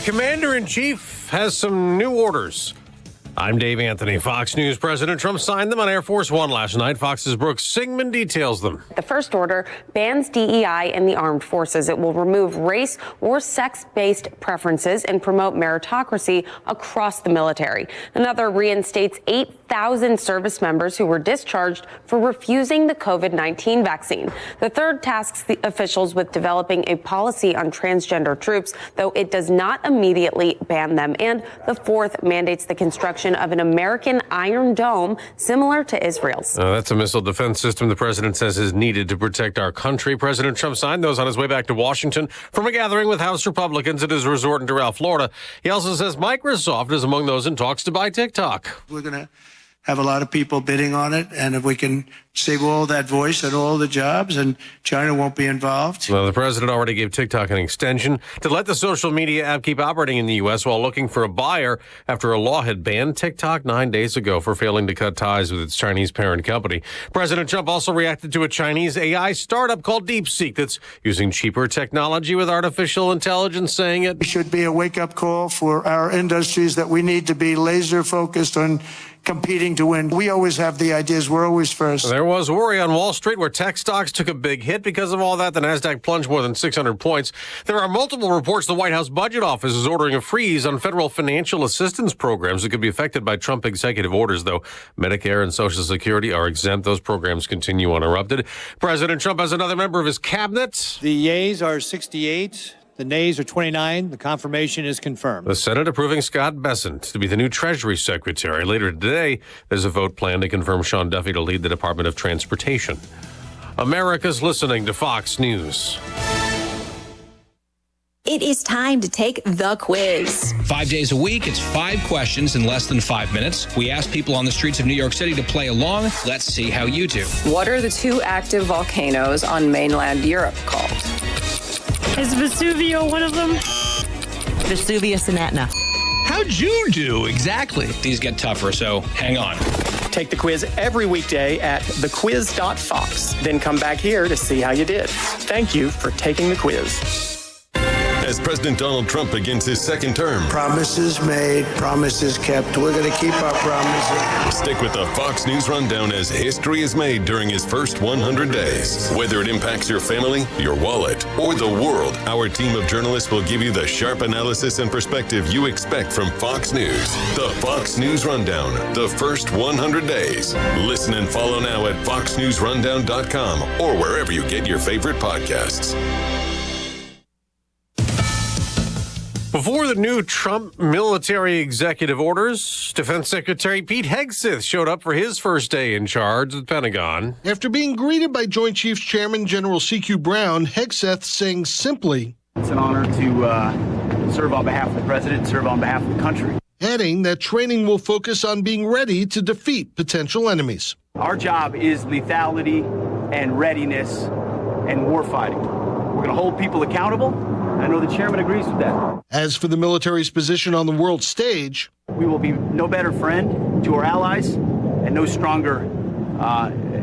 commander-in-chief has some new orders. I'm Dave Anthony. Fox News President Trump signed them on Air Force One last night. Fox's Brooks Singman details them. The first order bans DEI in the armed forces. It will remove race or sex-based preferences and promote meritocracy across the military. Another reinstates 8,000 service members who were discharged for refusing the COVID-19 vaccine. The third tasks the officials with developing a policy on transgender troops, though it does not immediately ban them. And the fourth mandates the construction of an American Iron Dome similar to Israel's. That's a missile defense system the president says is needed to protect our country. President Trump signed those on his way back to Washington from a gathering with House Republicans at his resort in Doral, Florida. He also says Microsoft is among those in talks to buy TikTok. We're going to have a lot of people bidding on it, and if we can save all that voice and all the jobs, and China won't be involved. Well, the president already gave TikTok an extension to let the social media app keep operating in the U.S. while looking for a buyer after a law had banned TikTok 9 days ago for failing to cut ties with its Chinese parent company. President Trump also reacted to a Chinese AI startup called DeepSeek that's using cheaper technology with artificial intelligence, saying it should be a wake-up call for our industries that we need to be laser-focused on competing to win. We always have the ideas. We're always first. There was worry on Wall Street where tech stocks took a big hit. Because of all that, the Nasdaq plunged more than 600 points. There are multiple reports the White House Budget Office is ordering a freeze on federal financial assistance programs that could be affected by Trump executive orders, though Medicare and Social Security are exempt. Those programs continue uninterrupted. President Trump has another member of his cabinet. The yeas are 68. The nays are 29. The confirmation is confirmed. The Senate approving Scott Bessent to be the new Treasury Secretary. Later today, there's a vote planned to confirm Sean Duffy to lead the Department of Transportation. America's listening to Fox News. It is time to take the quiz. 5 days a week, it's 5 questions in less than 5 minutes. We ask people on the streets of New York City to play along. Let's see how you do. What are the 2 active volcanoes on mainland Europe called? Is Vesuvio one of them? Vesuvius and Etna. How'd you do exactly? These get tougher, so hang on. Take the quiz every weekday at thequiz.fox. Then come back here to see how you did. Thank you for taking the quiz. As President Donald Trump begins his second term. Promises made, promises kept. We're going to keep our promises. Stick with the Fox News Rundown as history is made during his first 100 days. Whether it impacts your family, your wallet, or the world, our team of journalists will give you the sharp analysis and perspective you expect from Fox News. The Fox News Rundown, the first 100 days. Listen and follow now at foxnewsrundown.com or wherever you get your favorite podcasts. Before the new Trump military executive orders, Defense Secretary Pete Hegseth showed up for his first day in charge of the Pentagon. After being greeted by Joint Chiefs Chairman General C.Q. Brown, Hegseth saying simply, "It's an honor to serve on behalf of the president, serve on behalf of the country." Adding that training will focus on being ready to defeat potential enemies. Our job is lethality and readiness and warfighting. We're going to hold people accountable. I know the chairman agrees with that. As for the military's position on the world stage, we will be no better friend to our allies and no stronger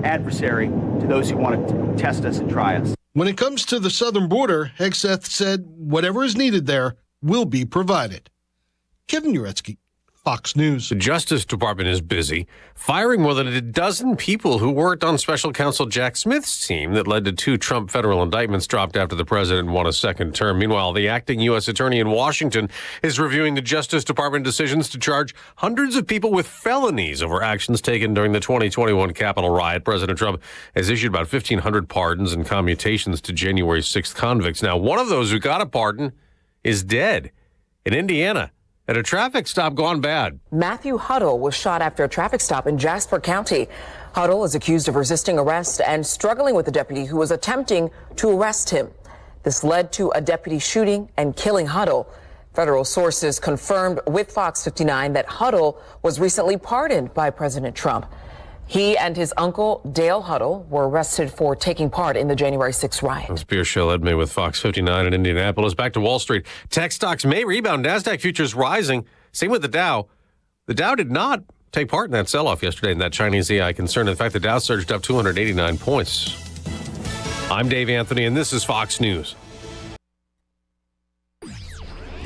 adversary to those who want to test us and try us. When it comes to the southern border, Hegseth said whatever is needed there will be provided. Kevin Uretsky, Fox News. The Justice Department is busy firing more than a dozen people who worked on Special Counsel Jack Smith's team that led to 2 Trump federal indictments dropped after the president won a second term. Meanwhile, the acting U.S. attorney in Washington is reviewing the Justice Department decisions to charge hundreds of people with felonies over actions taken during the 2021 Capitol riot. President Trump has issued about 1,500 pardons and commutations to January 6th convicts. Now, one of those who got a pardon is dead in Indiana at a traffic stop gone bad. Matthew Huddle was shot after a traffic stop in Jasper County. Huddle is accused of resisting arrest and struggling with a deputy who was attempting to arrest him. This led to a deputy shooting and killing Huddle. Federal sources confirmed with Fox 59 that Huddle was recently pardoned by President Trump. He and his uncle, Dale Huddle, were arrested for taking part in the January 6th riot. That's Pierre Edme with Fox 59 in Indianapolis. Back to Wall Street. Tech stocks may rebound. NASDAQ futures rising. Same with the Dow. The Dow did not take part in that sell-off yesterday in that Chinese AI concern. In fact, the Dow surged up 289 points. I'm Dave Anthony, and this is Fox News.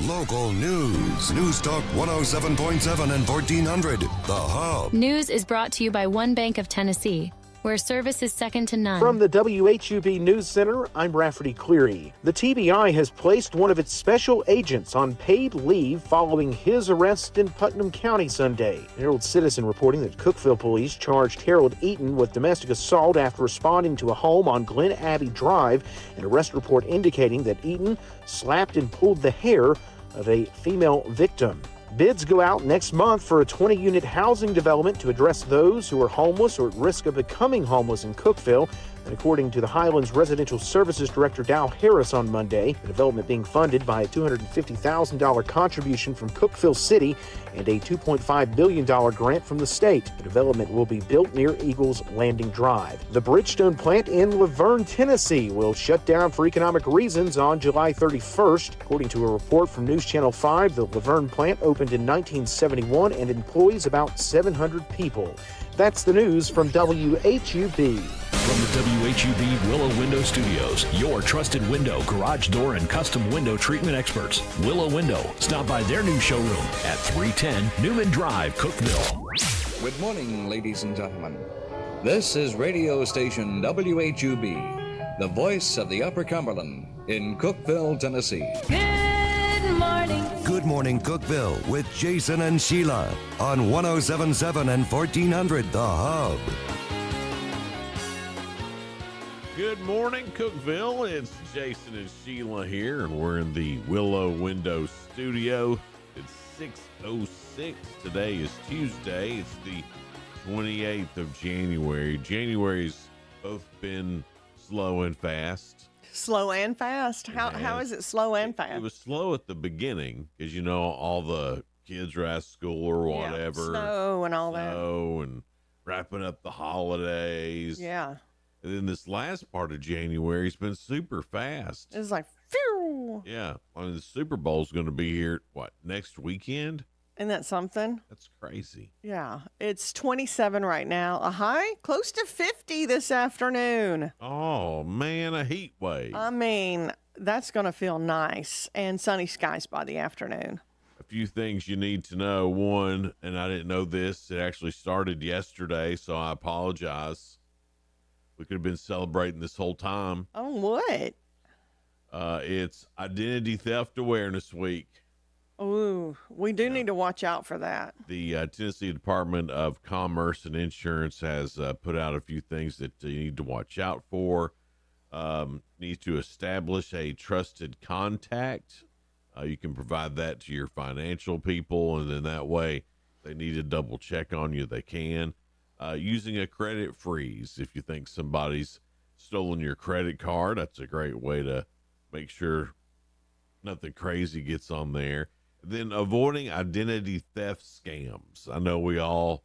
Local news. News Talk 107.7 and 1400. The Hub. News is brought to you by One Bank of Tennessee, where service is second to none. From the WHUB News Center, I'm Rafferty Cleary. The TBI has placed one of its special agents on paid leave following his arrest in Putnam County Sunday. Herald Citizen reporting that Cookeville police charged Harold Eaton with domestic assault after responding to a home on Glen Abbey Drive. An arrest report indicating that Eaton slapped and pulled the hair of a female victim. Bids go out next month for a 20-unit housing development to address those who are homeless or at risk of becoming homeless in Cookeville. And according to the Highlands Residential Services Director Dow Harris on Monday, the development being funded by a $250,000 contribution from Cookeville City and a $2.5 billion grant from the state. The development will be built near Eagles Landing Drive. The Bridgestone plant in Laverne, Tennessee will shut down for economic reasons on July 31st. According to a report from News Channel 5, the Laverne plant opened in 1971 and employs about 700 people. That's the news from WHUB. From the WHUB Willow Window Studios, your trusted window, garage door, and custom window treatment experts. Willow Window. Stop by their new showroom at 310 Newman Drive, Cookeville. Good morning, ladies and gentlemen. This is radio station WHUB, the voice of the Upper Cumberland in Cookeville, Tennessee. Good morning. Good morning, Cookeville, with Jason and Sheila on 107.7 and 1400 The Hub. Good morning, Cookeville. It's Jason and Sheila here, and we're in the Willow Window Studio. It's 6:06. Today is Tuesday. It's the 28th of January. January's both been slow and fast. Slow and fast? How is it slow and fast? It was slow at the beginning because, all the kids are at school or whatever. Yeah, snow and all that. Snow and wrapping up the holidays. Yeah. And then this last part of January has been super fast. It's like, phew. Yeah. The Super Bowl's going to be here, next weekend? Isn't that something? That's crazy. Yeah. It's 27 right now. A high close to 50 this afternoon. Oh, man, a heat wave. I mean, that's going to feel nice. And sunny skies by the afternoon. A few things you need to know. One, and I didn't know this, it actually started yesterday, so I apologize. We could have been celebrating this whole time. Oh, what? It's Identity Theft Awareness Week. Ooh, we do need to watch out for that. The Tennessee Department of Commerce and Insurance has put out a few things that you need to watch out for. Needs to establish a trusted contact. You can provide that to your financial people, and then that way they need to double check on you. They can. Using a credit freeze. If you think somebody's stolen your credit card, that's a great way to make sure nothing crazy gets on there. Then avoiding identity theft scams. I know we all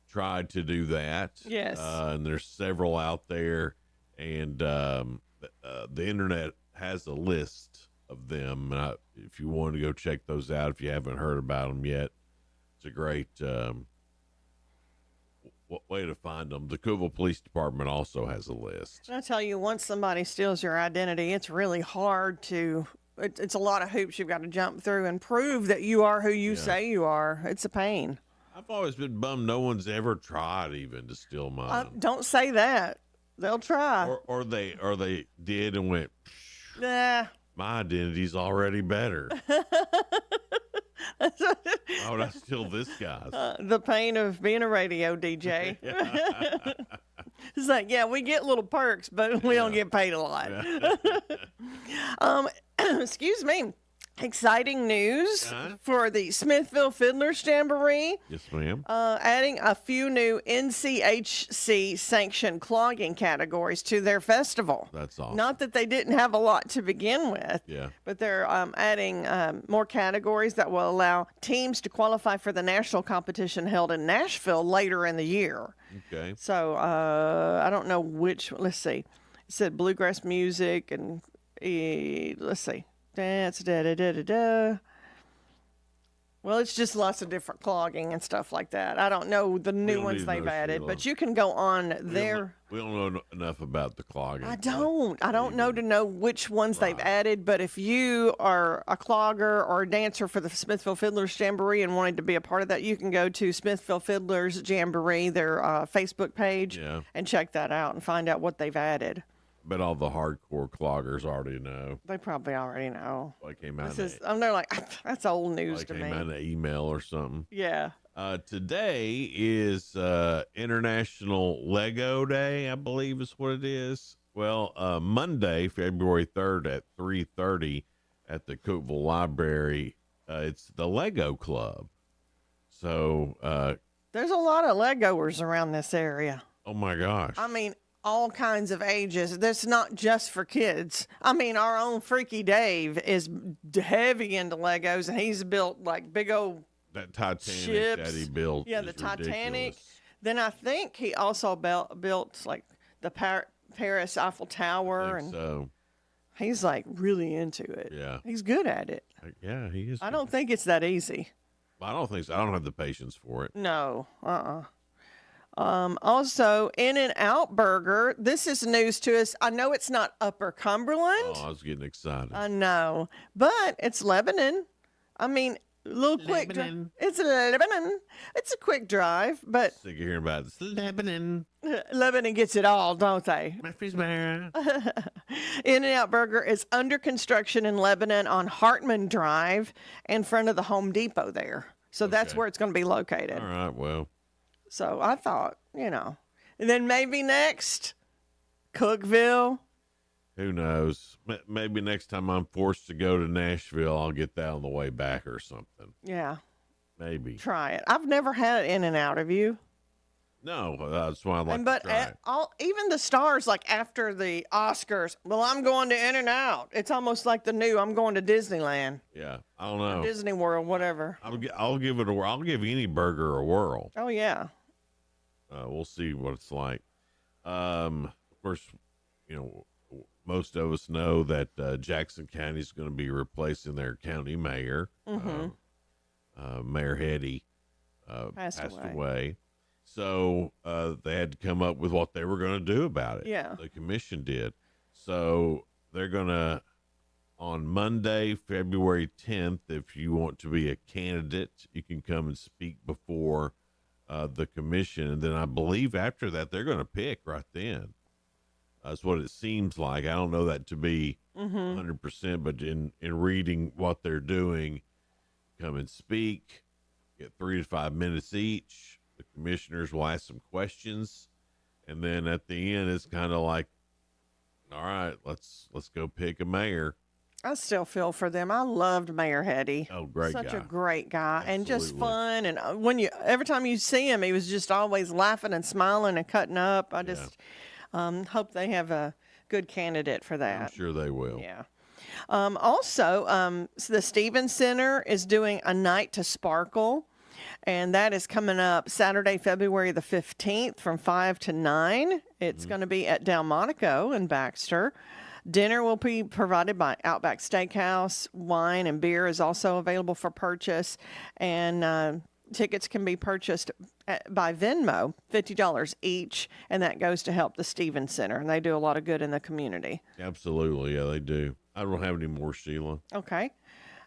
tried to do that. Yes. And there's several out there, and the internet has a list of them. If you want to go check those out, if you haven't heard about them yet, it's a great way to find them. The Cookeville Police Department also has a list. I tell you, once somebody steals your identity, it's really hard to, it's a lot of hoops you've got to jump through and prove that you are who you say you are. It's a pain. I've always been bummed no one's ever tried even to steal mine. Don't say that. They'll try. Or they did and went, nah. My identity's already better. Why would I steal this guy's? The pain of being a radio DJ. It's like, yeah, we get little perks, but we don't get paid a lot. Excuse me. Exciting news for the Smithville Fiddlers Jamboree. Yes, ma'am. Adding a few new NCHC sanctioned clogging categories to their festival. That's awesome. Not that they didn't have a lot to begin with. Yeah. But they're adding more categories that will allow teams to qualify for the national competition held in Nashville later in the year. Okay. So I don't know which. Let's see. It said bluegrass music and let's see. Dance, Well, it's just lots of different clogging and stuff like that. I don't know the new ones they've added, but you can go on there. We don't know enough about the clogging. I don't know which ones they've added, but if you are a clogger or a dancer for the Smithville Fiddlers Jamboree and wanted to be a part of that, you can go to Smithville Fiddlers Jamboree, their Facebook page, and check that out and find out what they've added. But all the hardcore cloggers already know. They probably already know. Like came out. They're like, that's old news to me. Came out in an email or something. Yeah. Today is International Lego Day, I believe is what it is. Well, Monday, February 3rd at 3:30 at the Cookeville Library, it's the Lego Club. So there's a lot of Legoers around this area. Oh my gosh. I mean, all kinds of ages. That's not just for kids. I mean, our own Freaky Dave is heavy into Legos, and he's built like big old that Titanic ships. That he built. Yeah, the Titanic. Ridiculous. Then I think he also built like the Paris Eiffel Tower, and so. He's like really into it. Yeah, he's good at it. Yeah, he is. I don't think it's that easy. I don't think so. I don't have the patience for it. No. Also, In-N-Out Burger. This is news to us. I know it's not Upper Cumberland. Oh, I was getting excited. I know, but it's Lebanon. I mean, a little quick. It's Lebanon. It's a quick drive, but sick of hearing about it. It's Lebanon. Lebanon gets it all, don't they? Murfreesboro. In-N-Out Burger is under construction in Lebanon on Hartman Drive in front of the Home Depot there. So that's where it's going to be located. All right, well. So I thought, and then maybe next, Cookeville. Who knows? Maybe next time I'm forced to go to Nashville, I'll get that on the way back or something. Yeah. Maybe. Try it. I've never had In-N-Out. Have you? No, that's why I like to try it. Even the stars, like after the Oscars, well, I'm going to In-N-Out. It's almost like the new, I'm going to Disneyland. Yeah, I don't know. Disney World, whatever. I'll give it a whirl. I'll give any burger a whirl. Oh, yeah. We'll see what it's like. Of course, most of us know that Jackson County is going to be replacing their county mayor. Mayor Hetty passed away. So they had to come up with what they were going to do about it. Yeah. The commission did. So they're going to, on Monday, February 10th, if you want to be a candidate, you can come and speak before the commission. And then I believe after that, they're going to pick right then. That's what it seems like. I don't know that to be 100%, but in reading what they're doing, come and speak, get 3 to 5 minutes each. The commissioners will ask some questions, and then at the end, it's kind of like, all right, let's go pick a mayor. I still feel for them. I loved Mayor Hetty. Oh, great Such guy. a great guy. Absolutely. And just fun. And every time you see him, he was just always laughing and smiling and cutting up. I just hope they have a good candidate for that. I'm sure they will. Yeah. Also, the Stevens Center is doing a Night to Sparkle, and that is coming up Saturday, February the 15th from 5 to 9. It's going to be at Delmonico in Baxter. Dinner will be provided by Outback Steakhouse. Wine and beer is also available for purchase, and tickets can be purchased by Venmo, $50 each, and that goes to help the Stevens Center, and they do a lot of good in the community. Absolutely, yeah, they do. I don't have any more, Sheila. Okay,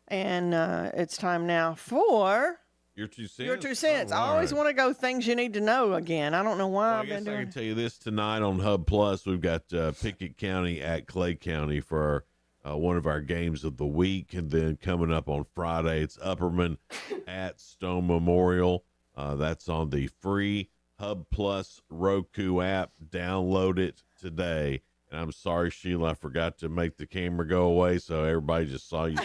and it's time now for Your 2 cents. Your 2 cents. Oh, I always right. want to go things you need to know again. I don't know why Well, I've been I doing. can tell you this tonight on Hub Plus. We've got Pickett County at Clay County for one of our games of the week, and then coming up on Friday, it's Upperman at Stone Memorial. That's on the free Hub Plus Roku app. Download it today. And I'm sorry, Sheila, I forgot to make the camera go away, so everybody just saw you.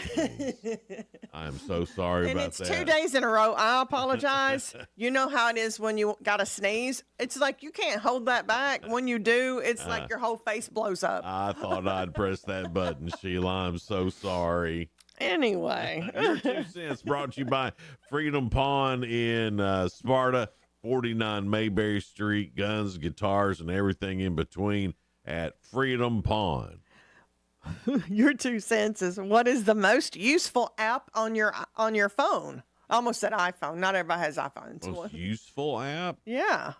I am so sorry And about it's that. 2 days in a row. I apologize. You know how it is when you got to sneeze? It's like you can't hold that back. When you do, it's like your whole face blows up. I thought I'd press that button, Sheila. I'm so sorry. Anyway. Your 2 cents brought to you by Freedom Pawn in Sparta, 49 Mayberry Street. Guns, guitars, and everything in between at Freedom Pawn. Your 2 cents is, what is the most useful app on your phone? I almost said iPhone. Not everybody has iPhones. Most useful app? Yeah.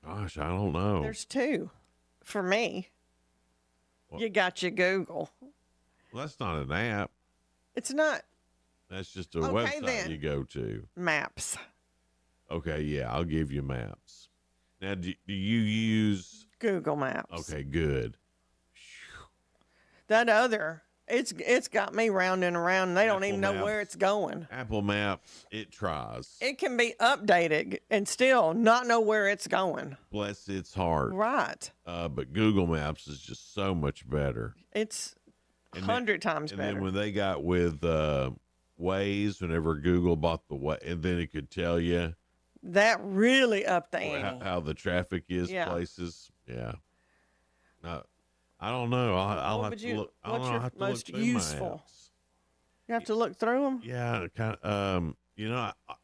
Gosh, I don't know. There's two for me. You got your Google. Well, that's not an app. It's not. That's just a Okay, website then. you go to. Maps. Okay, yeah, I'll give you Maps. Now, do you use Google Maps. Okay, good. That other, it's got me round and around. And they don't even know Maps. where it's going. Apple Maps, it tries. It can be updated and still not know where it's going. Bless its heart. Right. But Google Maps is just so much better. It's 100 times And better. then when they got with Waze, whenever Google bought the Waze, and then it could tell you That really upped the ante. how the traffic is places. Yeah. I don't know. I'll have to look. What's your most through my useful? apps. You have to look through them. Yeah, kind of.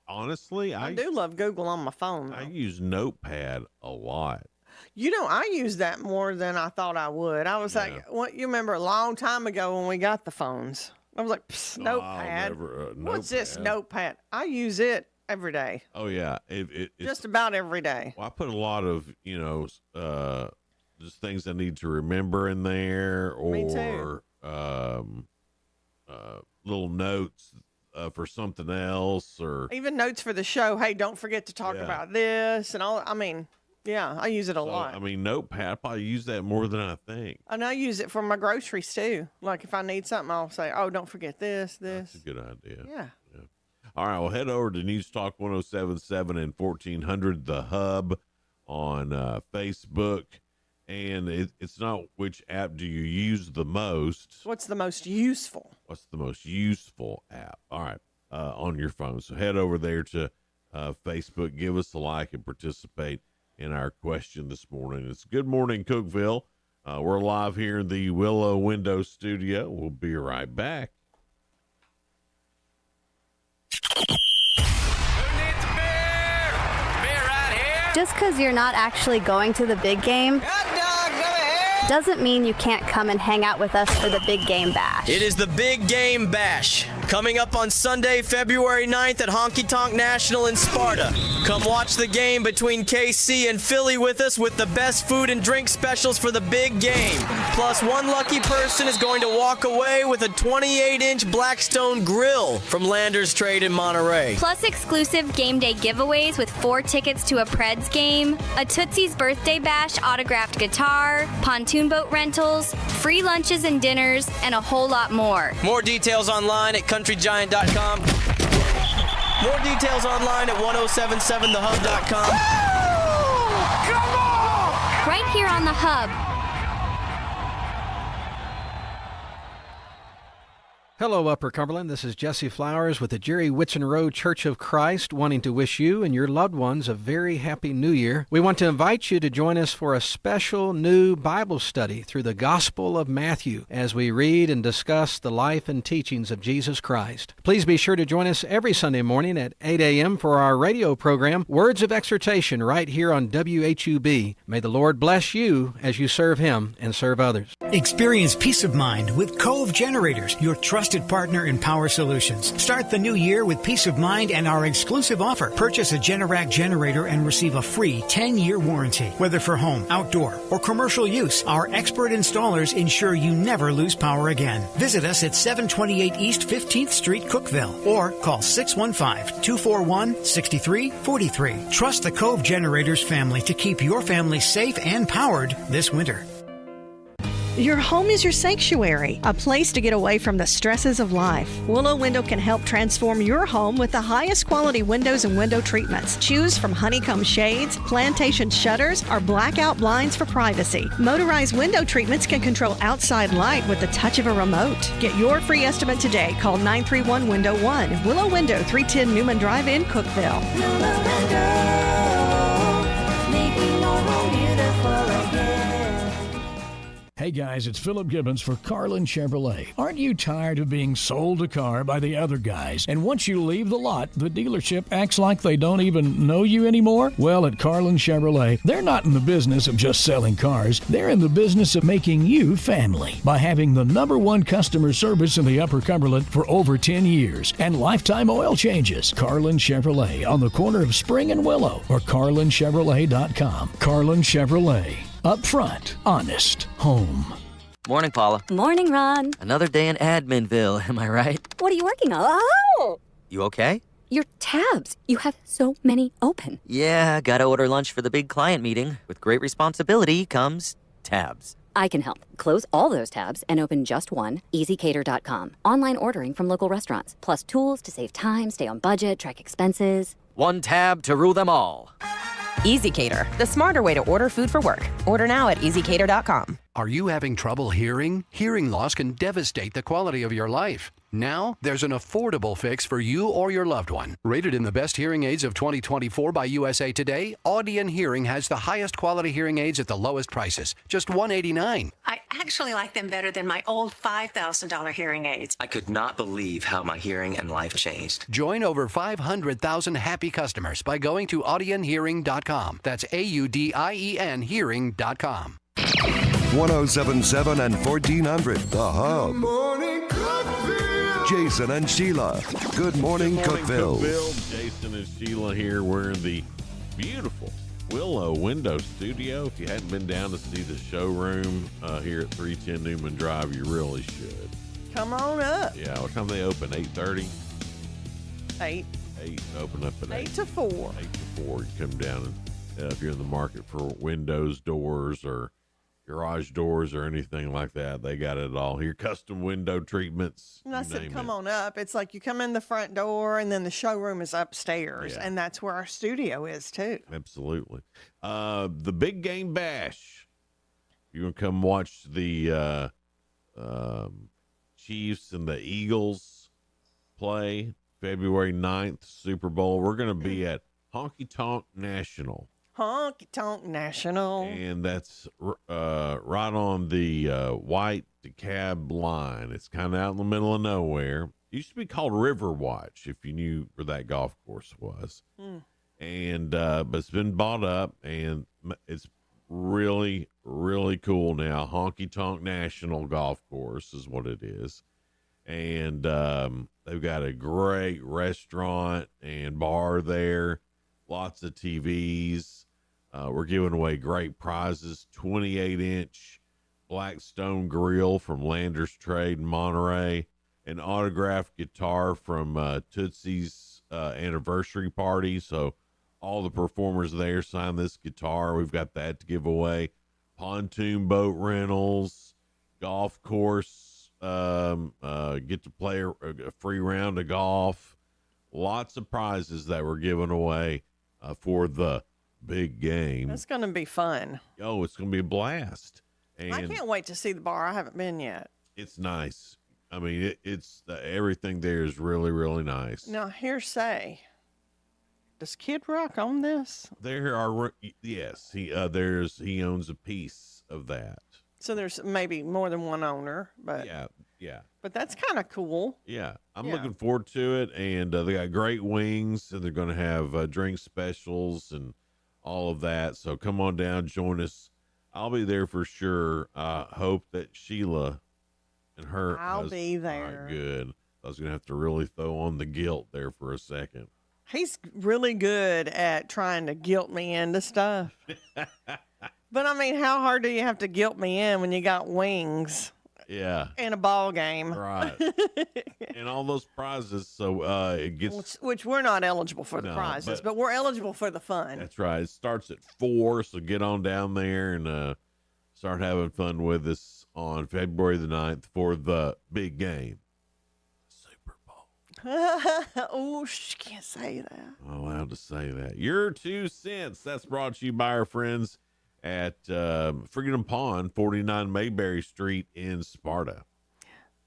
Honestly, I do love Google on my phone. I use Notepad a lot. I use that more than I thought I would. I was like, what? You remember a long time ago when we got the phones? I was like, Notepad. What's this Notepad? I use it every day. Oh yeah, it's Just about every day. Well, I put a lot of just things I need to remember in there, Me too. or little notes for something else, or Even notes for the show. Hey, don't forget to talk about this and all. I mean, yeah, I use it a lot. I mean, Notepad, I probably use that more than I think. And I use it for my groceries too. Like if I need something, I'll say, oh, don't forget this. That's a good idea. Yeah. All right, well, head over to News Talk 1077 and 1400, The Hub, on Facebook. And it's not which app do you use the most. What's the most useful? What's the most useful app? All right, on your phone. So head over there to Facebook, give us a like, and participate in our question this morning. It's Good Morning Cookeville. We're live here in the Willow Window Studio. We'll be right back. Just because you're not actually going to the big game doesn't mean you can't come and hang out with us for the Big Game Bash. It is the Big Game Bash, coming up on Sunday, February 9th at Honky Tonk National in Sparta. Come watch the game between KC and Philly with us with the best food and drink specials for the big game. Plus, one lucky person is going to walk away with a 28-inch Blackstone grill from Landers Trade in Monterey. Plus exclusive game day giveaways with 4 tickets to a Preds game, a Tootsie's Birthday Bash autographed guitar, pontoon boat rentals, free lunches and dinners, and a whole lot more. More details online at countrygiant.com. More details online at 1077thehub.com. Come on! Right here on the Hub. Hello, Upper Cumberland. This is Jesse Flowers with the Jerry Whitson Road Church of Christ, wanting to wish you and your loved ones a very happy New Year. We want to invite you to join us for a special new Bible study through the Gospel of Matthew as we read and discuss the life and teachings of Jesus Christ. Please be sure to join us every Sunday morning at 8 a.m. for our radio program, Words of Exhortation, right here on WHUB. May the Lord bless you as you serve Him and serve others. Experience peace of mind with Cove Generators, your trusted partner in power solutions. Start the new year with peace of mind and our exclusive offer. Purchase a Generac generator and receive a free 10-year warranty. Whether for home, outdoor, or commercial use, our expert installers ensure you never lose power again. Visit us at 728 East 15th Street, Cookeville, or call 615-241-6343. Trust the Cove Generators family to keep your family safe and powered this winter. Your home is your sanctuary, a place to get away from the stresses of life. Willow Window can help transform your home with the highest quality windows and window treatments. Choose from honeycomb shades, plantation shutters, or blackout blinds for privacy. Motorized window treatments can control outside light with the touch of a remote. Get your free estimate today. Call 931-Window-1. Willow Window, 310 Newman Drive in Cookeville. Willow Window, making your home beautiful again. Hey guys, it's Philip Gibbons for Carlin Chevrolet. Aren't you tired of being sold a car by the other guys? And once you leave the lot, the dealership acts like they don't even know you anymore? Well, at Carlin Chevrolet, they're not in the business of just selling cars. They're in the business of making you family by having the #1 customer service in the Upper Cumberland for over 10 years and lifetime oil changes. Carlin Chevrolet on the corner of Spring and Willow or carlinchevrolet.com. Carlin Chevrolet. Up front, honest, home. Morning, Paula. Morning, Ron. Another day in Adminville, am I right? What are you working on? Oh! You okay? Your tabs. You have so many open. Yeah, gotta order lunch for the big client meeting. With great responsibility comes tabs. I can help. Close all those tabs and open just one, easycater.com. Online ordering from local restaurants, plus tools to save time, stay on budget, track expenses. One tab to rule them all. EasyCater, the smarter way to order food for work. Order now at easycater.com. Are you having trouble hearing? Hearing loss can devastate the quality of your life. Now, there's an affordable fix for you or your loved one. Rated in the best hearing aids of 2024 by USA Today, Audion Hearing has the highest quality hearing aids at the lowest prices, just $189. I actually like them better than my old $5,000 hearing aids. I could not believe how my hearing and life changed. Join over 500,000 happy customers by going to audionhearing.com. That's AUDIEN hearing.com. 1077 and 1400, The Hub. Jason and Sheila. Good morning, Cookeville. Jason and Sheila here. We're in the beautiful Willow Window Studio. If you hadn't been down to see the showroom here at 310 Newman Drive, you really should. Come on up. Yeah, what time they open? 8:30? 8. 8. Open up at 8. 8 to 4. 8 to 4. You come down and if you're in the market for windows, doors, or garage doors or anything like that, they got it all here. Custom window treatments. And I said, come on up. It's like you come in the front door and then the showroom is upstairs. Yeah. And that's where our studio is too. Absolutely. The Big Game Bash. You want to come watch the Chiefs and the Eagles play February 9th, Super Bowl. We're going to be at Honky Tonk National. Honky Tonk National. And that's right on the White DeKalb line. It's kind of out in the middle of nowhere. It used to be called River Watch, if you knew where that golf course was. And but it's been bought up, and it's really, really cool now. Honky Tonk National Golf Course is what it is. And they've got a great restaurant and bar there. Lots of TVs. We're giving away great prizes. 28-inch Blackstone grill from Landers Trade in Monterey. An autographed guitar from Tootsie's anniversary party. So all the performers there sign this guitar. We've got that to give away. Pontoon boat rentals. Golf course. Get to play a free round of golf. Lots of prizes that we're giving away for the big game. That's going to be fun. Oh, it's going to be a blast. And I can't wait to see the bar. I haven't been yet. It's nice. I mean, it's everything there is really, really nice. Now, hearsay. Does Kid Rock own this? There are, yes. He owns a piece of that. So there's maybe more than one owner, but yeah. But that's kind of cool. Yeah, I'm looking forward to it, and they got great wings, and they're going to have drink specials and all of that. So come on down, join us. I'll be there for sure. Hope that Sheila and her. I'll be there. Good. I was going to have to really throw on the guilt there for a second. He's really good at trying to guilt me into stuff. But I mean, how hard do you have to guilt me in when you got wings? Yeah. And a ball game. Right. And all those prizes. So it gets. Which we're not eligible for the prizes, but we're eligible for the fun. That's right. It starts at 4, so get on down there and start having fun with us on February the 9th for the big game. Super Bowl. Oh, can't say that. I'm allowed to say that. Your 2 cents. That's brought to you by our friends at Freedom Pond, 49 Mayberry Street in Sparta.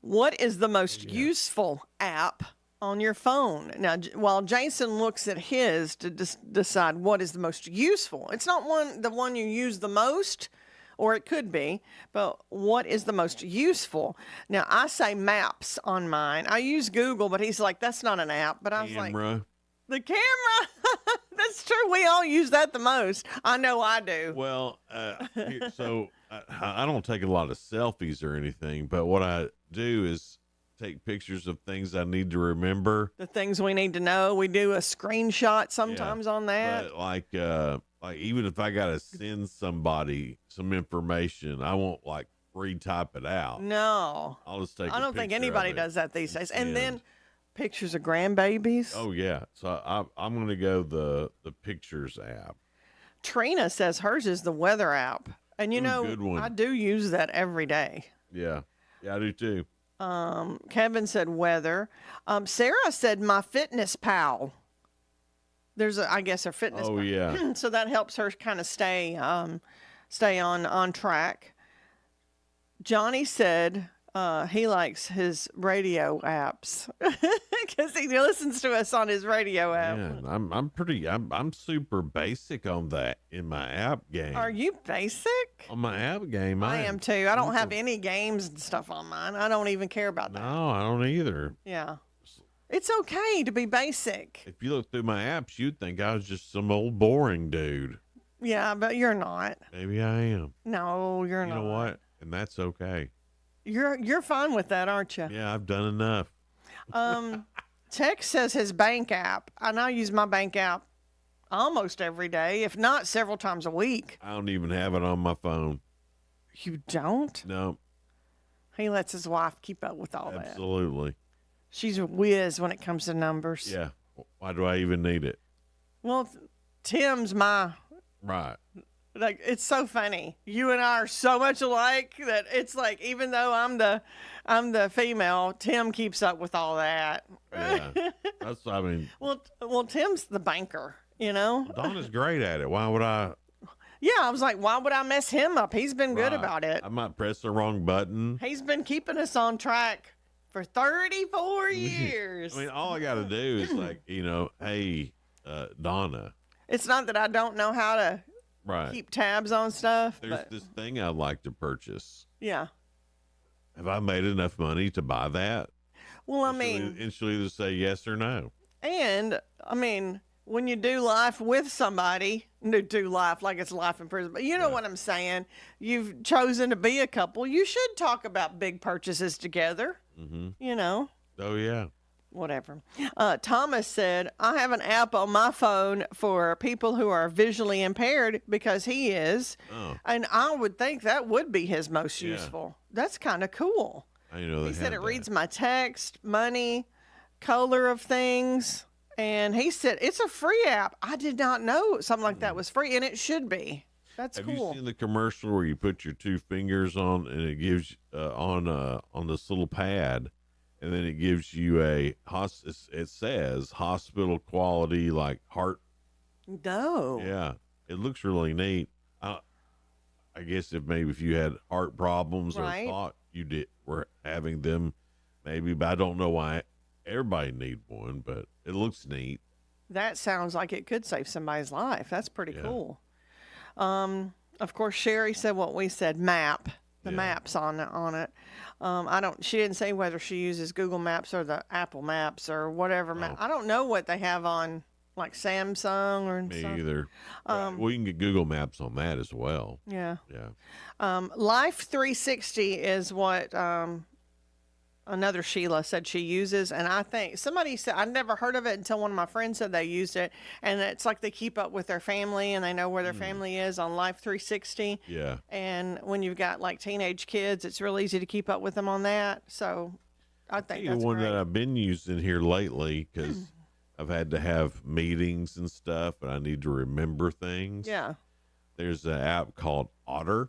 What is the most useful app on your phone? Now, while Jason looks at his to decide what is the most useful, it's not the one you use the most, or it could be, but what is the most useful? Now, I say maps on mine. I use Google, but he's like, that's not an app. But I was like, the camera. That's true. We all use that the most. I know I do. Well, so I don't take a lot of selfies or anything, but what I do is take pictures of things I need to remember. The things we need to know. We do a screenshot sometimes on that. But like even if I gotta send somebody some information, I won't like retype it out. No, I'll just take. I don't think anybody does that these days. And then pictures of grandbabies. Oh yeah, so I'm gonna go the pictures app. Trina says hers is the weather app, and good one. I do use that every day. Yeah, I do too. Kevin said weather. Sarah said my Fitness Pal. There's I guess her fitness. Oh yeah. So that helps her kind of stay on track. Johnny said he likes his radio apps because he listens to us on his radio app. Yeah, I'm super basic on that in my app game. Are you basic? On my app game, I am too. I don't have any games and stuff on mine. I don't even care about that. No, I don't either. Yeah. It's okay to be basic. If you look through my apps, you'd think I was just some old boring dude. Yeah, but you're not. Maybe I am. No, you're not. You know what? And that's okay. You're fine with that, aren't you? Yeah, I've done enough. Tex says his bank app, and I use my bank app almost every day, if not several times a week. I don't even have it on my phone. You don't? No. He lets his wife keep up with all that. Absolutely. She's a whiz when it comes to numbers. Yeah. Why do I even need it? Well, Tim's my... Right. Like, it's so funny. You and I are so much alike that it's like, even though I'm the female, Tim keeps up with all that. Yeah. Well, Tim's the banker, Donna's great at it. Why would I? Yeah, I was like, why would I mess him up? He's been good about it. I might press the wrong button. He's been keeping us on track for 34 years. I mean, all I got to do is like, hey, Donna. It's not that I don't know how to keep tabs on stuff. There's this thing I'd like to purchase. Yeah. Have I made enough money to buy that? Well, and she'll either say yes or no. And, when you do life with somebody, do life like it's life in prison, but you know what I'm saying? You've chosen to be a couple. You should talk about big purchases together. Mm-hmm. Oh, yeah. Whatever. Thomas said, I have an app on my phone for people who are visually impaired because he is. Oh. And I would think that would be his most useful. That's kind of cool. I know he said it reads my text, money, color of things. And he said, it's a free app. I did not know something like that was free, and it should be. That's cool. Have you seen the commercial where you put your two fingers on and it gives on this little pad, and then it gives you it says hospital quality, like heart. No. Yeah, it looks really neat. I guess if you had heart problems or thought you were having them, maybe, but I don't know why everybody need one, but it looks neat. That sounds like it could save somebody's life. That's pretty cool. Of course, Sherry said what we said, map. The maps on it. She didn't say whether she uses Google Maps or the Apple Maps or whatever map. I don't know what they have on like Samsung or Me something. either. We can get Google Maps on that as well. Yeah. Yeah. Life 360 is what another Sheila said she uses, and I think somebody said, I never heard of it until one of my friends said they used it, and it's like they keep up with their family and they know where their family is on Life 360. Yeah. And when you've got like teenage kids, it's real easy to keep up with them on that. So I think that's the one great. that I've been using here lately because I've had to have meetings and stuff, and I need to remember things. Yeah. There's an app called Otter,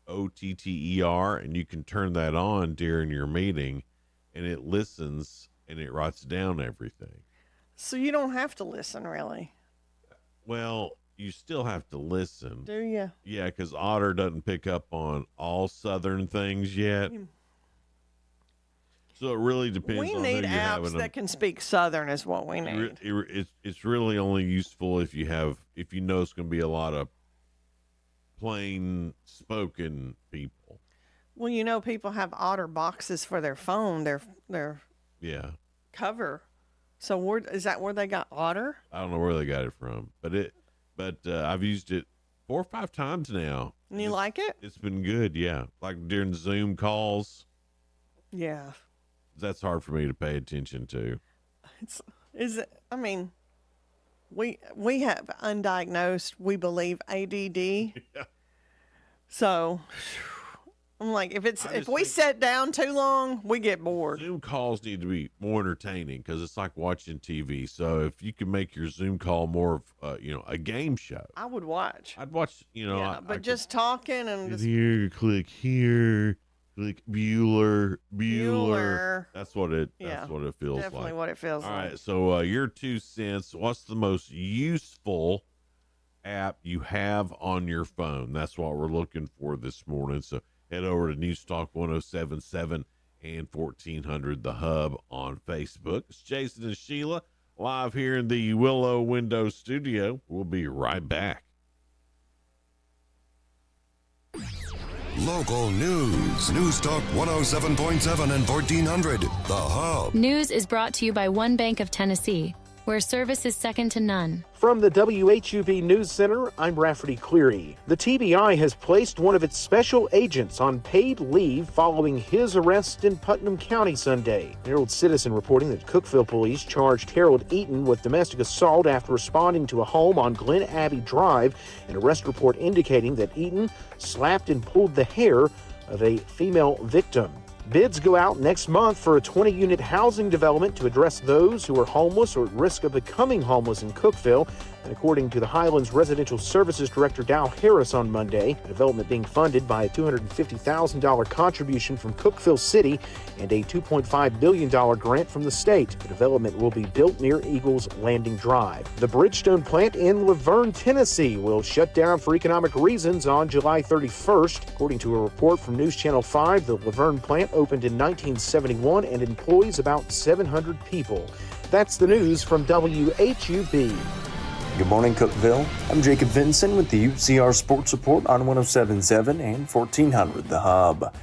Otter, and you can turn that on during your meeting, and it listens and it writes down everything. So you don't have to listen, really. Well, you still have to listen. Do you? Yeah, because Otter doesn't pick up on all Southern things yet. So it really depends We on need who you're having apps that can speak Southern is what we need. It's really only useful if you know it's going to be a lot of plain spoken people. Well, you know, people have Otter boxes for their phone, their Yeah. cover. So is that where they got Otter? I don't know where they got it from, but I've used it 4 or 5 times now. And you like it? It's been good, yeah. Like during Zoom calls. Yeah. That's hard for me to pay attention to. I mean, we have undiagnosed, we believe, ADD. Yeah. So I'm like, if we sit down too long, we get bored. Zoom calls need to be more entertaining because it's like watching TV. So if you can make your Zoom call more of, a game show, I would watch. I'd watch. But just talking and just here, click here, click Bueller. That's what it. That's what it feels like. Definitely what it feels like. All right. So your 2 cents. What's the most useful app you have on your phone? That's what we're looking for this morning. So head over to Newstalk 1077 and 1400 The Hub on Facebook. It's Jason and Sheila live here in the Willow Window Studio. We'll be right back. Local news. Newstalk 107.7 and 1400 The Hub. News is brought to you by One Bank of Tennessee, where service is second to none. From the WHUB News Center, I'm Rafferty Cleary. The TBI has placed one of its special agents on paid leave following his arrest in Putnam County Sunday. Herald Citizen reporting that Cookeville police charged Harold Eaton with domestic assault after responding to a home on Glen Abbey Drive. An arrest report indicating that Eaton slapped and pulled the hair of a female victim. Bids go out next month for a 20-unit housing development to address those who are homeless or at risk of becoming homeless in Cookeville. And according to the Highlands Residential Services Director Dow Harris on Monday, the development being funded by a $250,000 contribution from Cookeville City and a $2.5 billion grant from the state. The development will be built near Eagles Landing Drive. The Bridgestone plant in Laverne, Tennessee will shut down for economic reasons on July 31st. According to a report from News Channel 5, the Laverne plant opened in 1971 and employs about 700 people. That's the news from WHUB. Good morning, Cookeville. I'm Jacob Vinson with the UCR Sports Report on 107.7 and 1400 The Hub.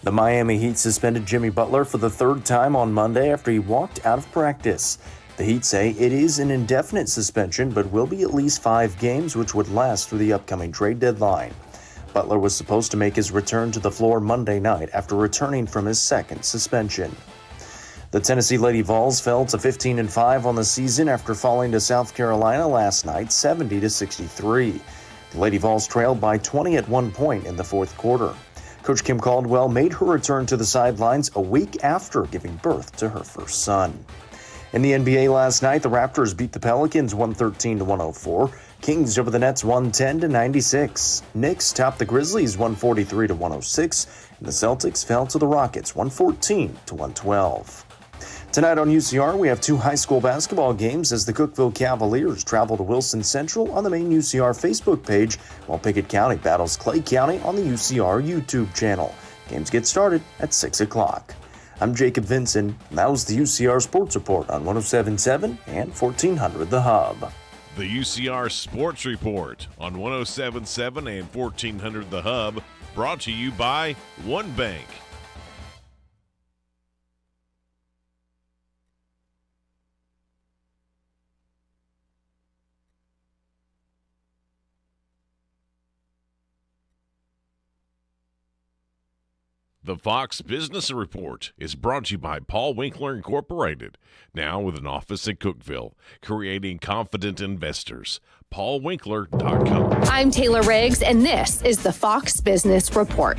The Miami Heat suspended Jimmy Butler for the 3rd time on Monday after he walked out of practice. The Heat say it is an indefinite suspension, but will be at least 5 games, which would last through the upcoming trade deadline. Butler was supposed to make his return to the floor Monday night after returning from his 2nd suspension. The Tennessee Lady Vols fell to 15-5 on the season after falling to South Carolina last night, 70-63. The Lady Vols trailed by 20 at one point in the 4th quarter. Coach Kim Caldwell made her return to the sidelines a week after giving birth to her first son. In the NBA last night, the Raptors beat the Pelicans 113-104. Kings over the Nets 110-96. Knicks topped the Grizzlies 143-106. And the Celtics fell to the Rockets 114-112. Tonight on UCR, we have 2 high school basketball games as the Cookeville Cavaliers travel to Wilson Central on the main UCR Facebook page, while Pickett County battles Clay County on the UCR YouTube channel. Games get started at 6 o'clock. I'm Jacob Vinson, and that was the UCR Sports Report on 107.7 and 1400 The Hub. The UCR Sports Report on 107.7 and 1400 The Hub, brought to you by One Bank. The Fox Business Report is brought to you by Paul Winkler Incorporated, now with an office at Cookeville, creating confident investors. PaulWinkler.com. I'm Taylor Riggs, and this is the Fox Business Report.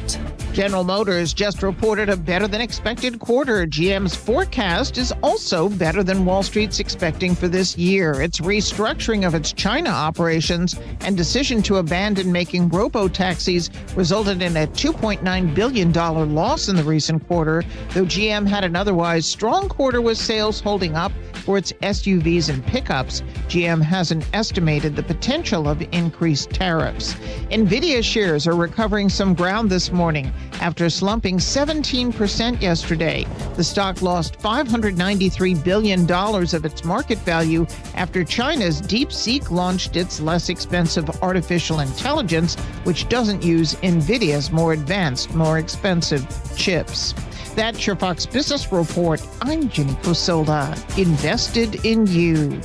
General Motors just reported a better-than-expected quarter. GM's forecast is also better than Wall Street's expecting for this year. Its restructuring of its China operations and decision to abandon making robo-taxis resulted in a $2.9 billion loss in the recent quarter, though GM had an otherwise strong quarter with sales holding up for its SUVs and pickups. GM hasn't estimated the the potential of increased tariffs. NVIDIA shares are recovering some ground this morning after slumping 17% yesterday. The stock lost $593 billion of its market value after China's DeepSeek launched its less expensive artificial intelligence, which doesn't use NVIDIA's more advanced, more expensive chips. That's your Fox Business Report. I'm Jenny Cosola. Invested in you.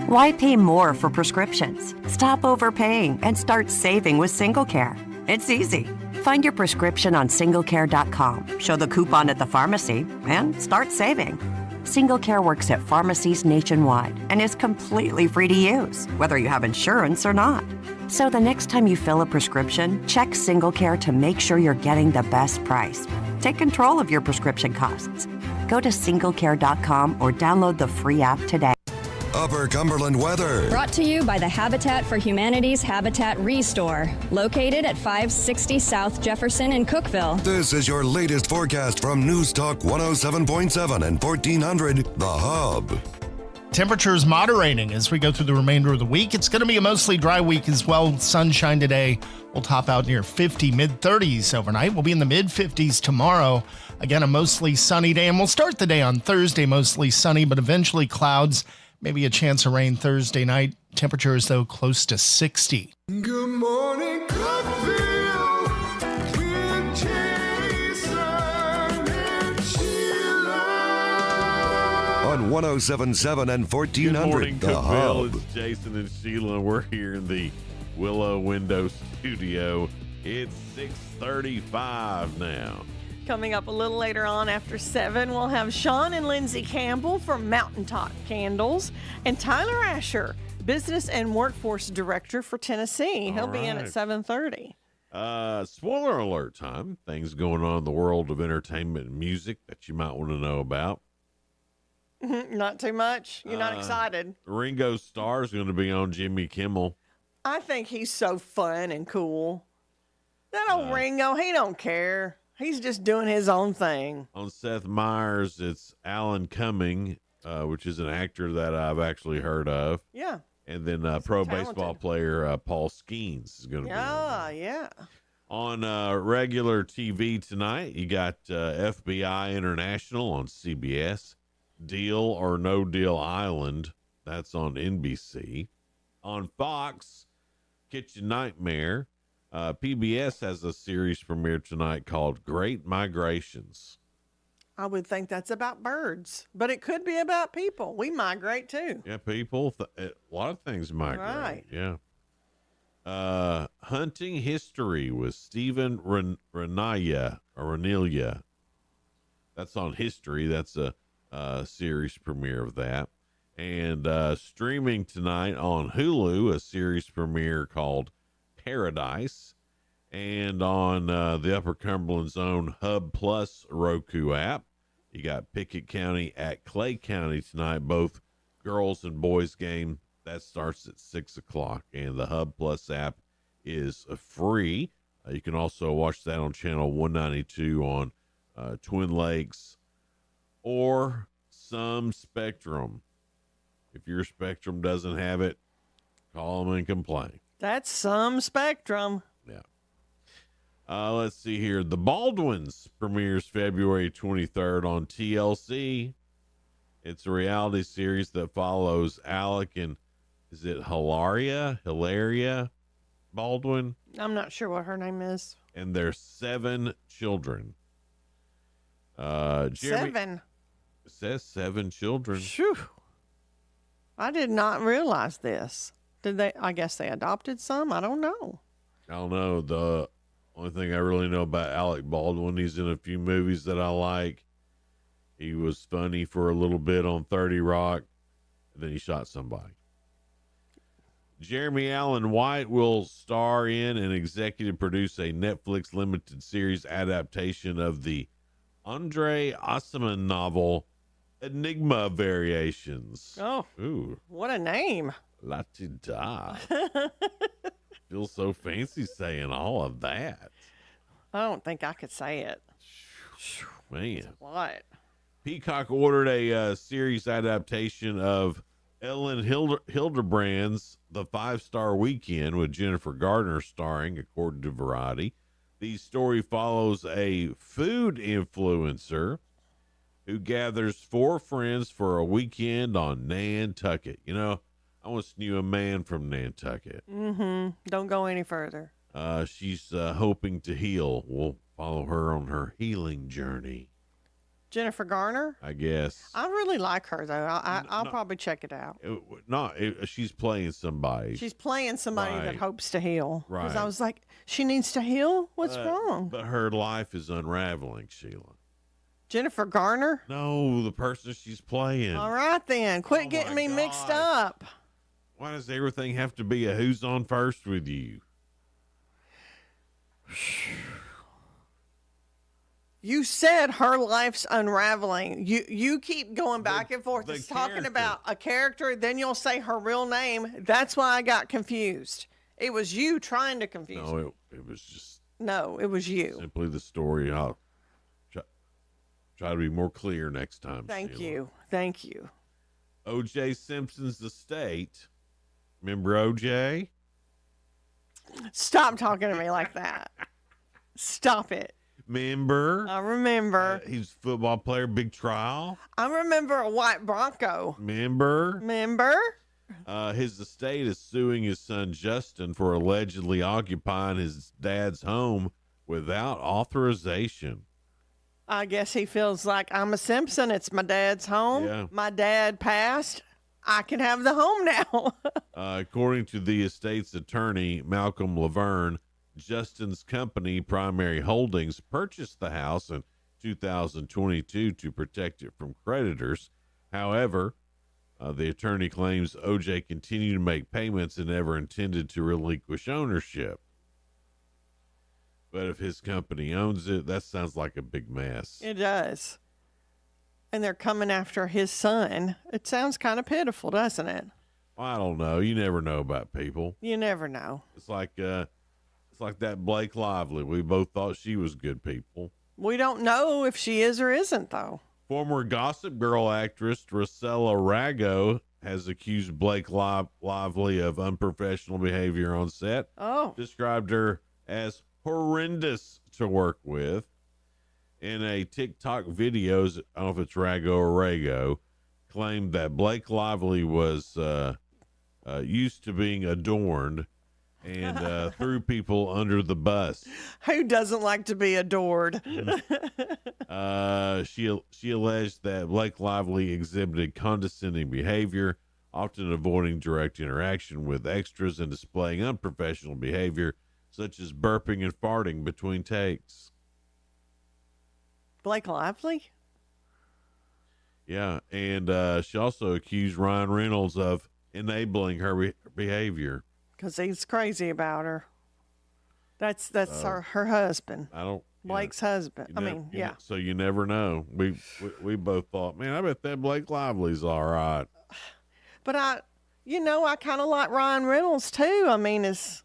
Why pay more for prescriptions? Stop overpaying and start saving with SingleCare. It's easy. Find your prescription on singlecare.com, show the coupon at the pharmacy, and start saving. SingleCare works at pharmacies nationwide and is completely free to use, whether you have insurance or not. So the next time you fill a prescription, check SingleCare to make sure you're getting the best price. Take control of your prescription costs. Go to singlecare.com or download the free app today. Upper Cumberland weather. Brought to you by the Habitat for Humanity's Habitat Restore, located at 560 South Jefferson in Cookeville. This is your latest forecast from News Talk 107.7 and 1400, The Hub. Temperatures moderating as we go through the remainder of the week. It's going to be a mostly dry week as well. Sunshine today. We'll top out near 50, mid-30s overnight. We'll be in the mid-50s tomorrow. Again, a mostly sunny day. And we'll start the day on Thursday mostly sunny, but eventually clouds. Maybe a chance of rain Thursday night. Temperatures, though, close to 60. Good morning, Cookeville, with Jason and Sheila. On 107.7 and 1400, Good morning, The Cookeville. Hub. It's Jason and Sheila. We're here in the Willow Window Studio. It's 6:35 now. Coming up a little later on after 7, we'll have Sean and Lindsay Campbell from Mountaintop Candles and Tyler Asher, Business and Workforce Director for Tennessee. He'll be in at 7:30. Spoiler alert time. Things going on in the world of entertainment and music that you might want to know about. Not too much? You're not excited? Ringo Starr is going to be on Jimmy Kimmel. I think he's so fun and cool. That old Ringo, he don't care. He's just doing his own thing. On Seth Meyers, it's Alan Cumming, which is an actor that I've actually heard of. Yeah. And then pro baseball player Paul Skeens is going to be on. Yeah. On regular TV tonight, you got FBI International on CBS. Deal or No Deal Island, that's on NBC. On Fox, Kitchen Nightmare. PBS has a series premiere tonight called Great Migrations. I would think that's about birds, but it could be about people. We migrate too. Yeah, people. A lot of things migrate. Right. Yeah. Hunting History with Stephen Renelia. That's on History. That's a series premiere of that. And streaming tonight on Hulu, a series premiere called Paradise, and on the Upper Cumberland's own Hub Plus Roku app, you got Pickett County at Clay County tonight, both girls and boys game. That starts at 6 o'clock, and the Hub Plus app is free. You can also watch that on channel 192 on Twin Lakes or some Spectrum. If your Spectrum doesn't have it, call them and complain. That's some Spectrum. Yeah. Let's see here. The Baldwins premieres February 23rd on TLC. It's a reality series that follows Alec and, is it Hilaria Baldwin? I'm not sure what her name is. And their 7 children. Jeremy, 7? It says 7 children. Phew. I did not realize this. Did they? I guess they adopted some. I don't know. I don't know. The only thing I really know about Alec Baldwin, he's in a few movies that I like. He was funny for a little bit on 30 Rock, and then he shot somebody. Jeremy Allen White will star in and executive produce a Netflix limited series adaptation of the Andre Osman novel Enigma Variations. Oh, ooh, what a name. La da. Feels so fancy saying all of that. I don't think I could say it. Man. What? Peacock ordered a series adaptation of Ellen Hildebrand's The 5-Star Weekend with Jennifer Garner starring, according to Variety. The story follows a food influencer who gathers 4 friends for a weekend on Nantucket. You know, I once knew a man from Nantucket. Mm-hmm. Don't go any further. She's hoping to heal. We'll follow her on her healing journey. Jennifer Garner? I guess. I really like her, though. I'll probably check it out. She's playing somebody. She's playing somebody that Right. hopes to heal. Because I Right. was like, she needs to heal? What's wrong? But her life is unraveling, Sheila. Jennifer Garner? No, the person she's playing. All right, then. Quit getting me mixed up. Why does everything have to be a who's on first with you? You said her life's unraveling. You keep going back and forth. It's talking about a character, then you'll say her real name. That's why I got confused. It was you trying to confuse me. No, it was just No, it was you. simply the story. I'll try to be more clear next time. Thank Sheila. you. Thank you. O.J. Simpson's estate. Remember O.J.? Stop talking to me like that. Stop it. Remember? I remember. He's a football player, big trial. I remember a white Bronco. Remember? Remember? His estate is suing his son Justin for allegedly occupying his dad's home without authorization. I guess he feels like I'm a Simpson. It's my dad's home. Yeah. My dad passed. I can have the home now. According to the estate's attorney, Malcolm Laverne, Justin's company, Primary Holdings, purchased the house in 2022 to protect it from creditors. However, the attorney claims OJ continued to make payments and never intended to relinquish ownership. But if his company owns it, that sounds like a big mess. It does. And they're coming after his son. It sounds kind of pitiful, doesn't it? Well, I don't know. You never know about people. You never know. It's like that Blake Lively. We both thought she was good people. We don't know if she is or isn't, though. Former Gossip Girl actress Drusilla Rago has accused Blake Lively of unprofessional behavior on set. Oh. Described her as horrendous to work with. In a TikTok video, I don't know if it's Rago or Rago, claimed that Blake Lively was used to being adorned and threw people under the bus. Who doesn't like to be adored? She alleged that Blake Lively exhibited condescending behavior, often avoiding direct interaction with extras and displaying unprofessional behavior, such as burping and farting between takes. Blake Lively? Yeah, and she also accused Ryan Reynolds of enabling her behavior. Because he's crazy about her. That's her husband. I don't. Blake's husband. Yeah. So you never know. We both thought, man, I bet that Blake Lively's all right. But I kind of like Ryan Reynolds too.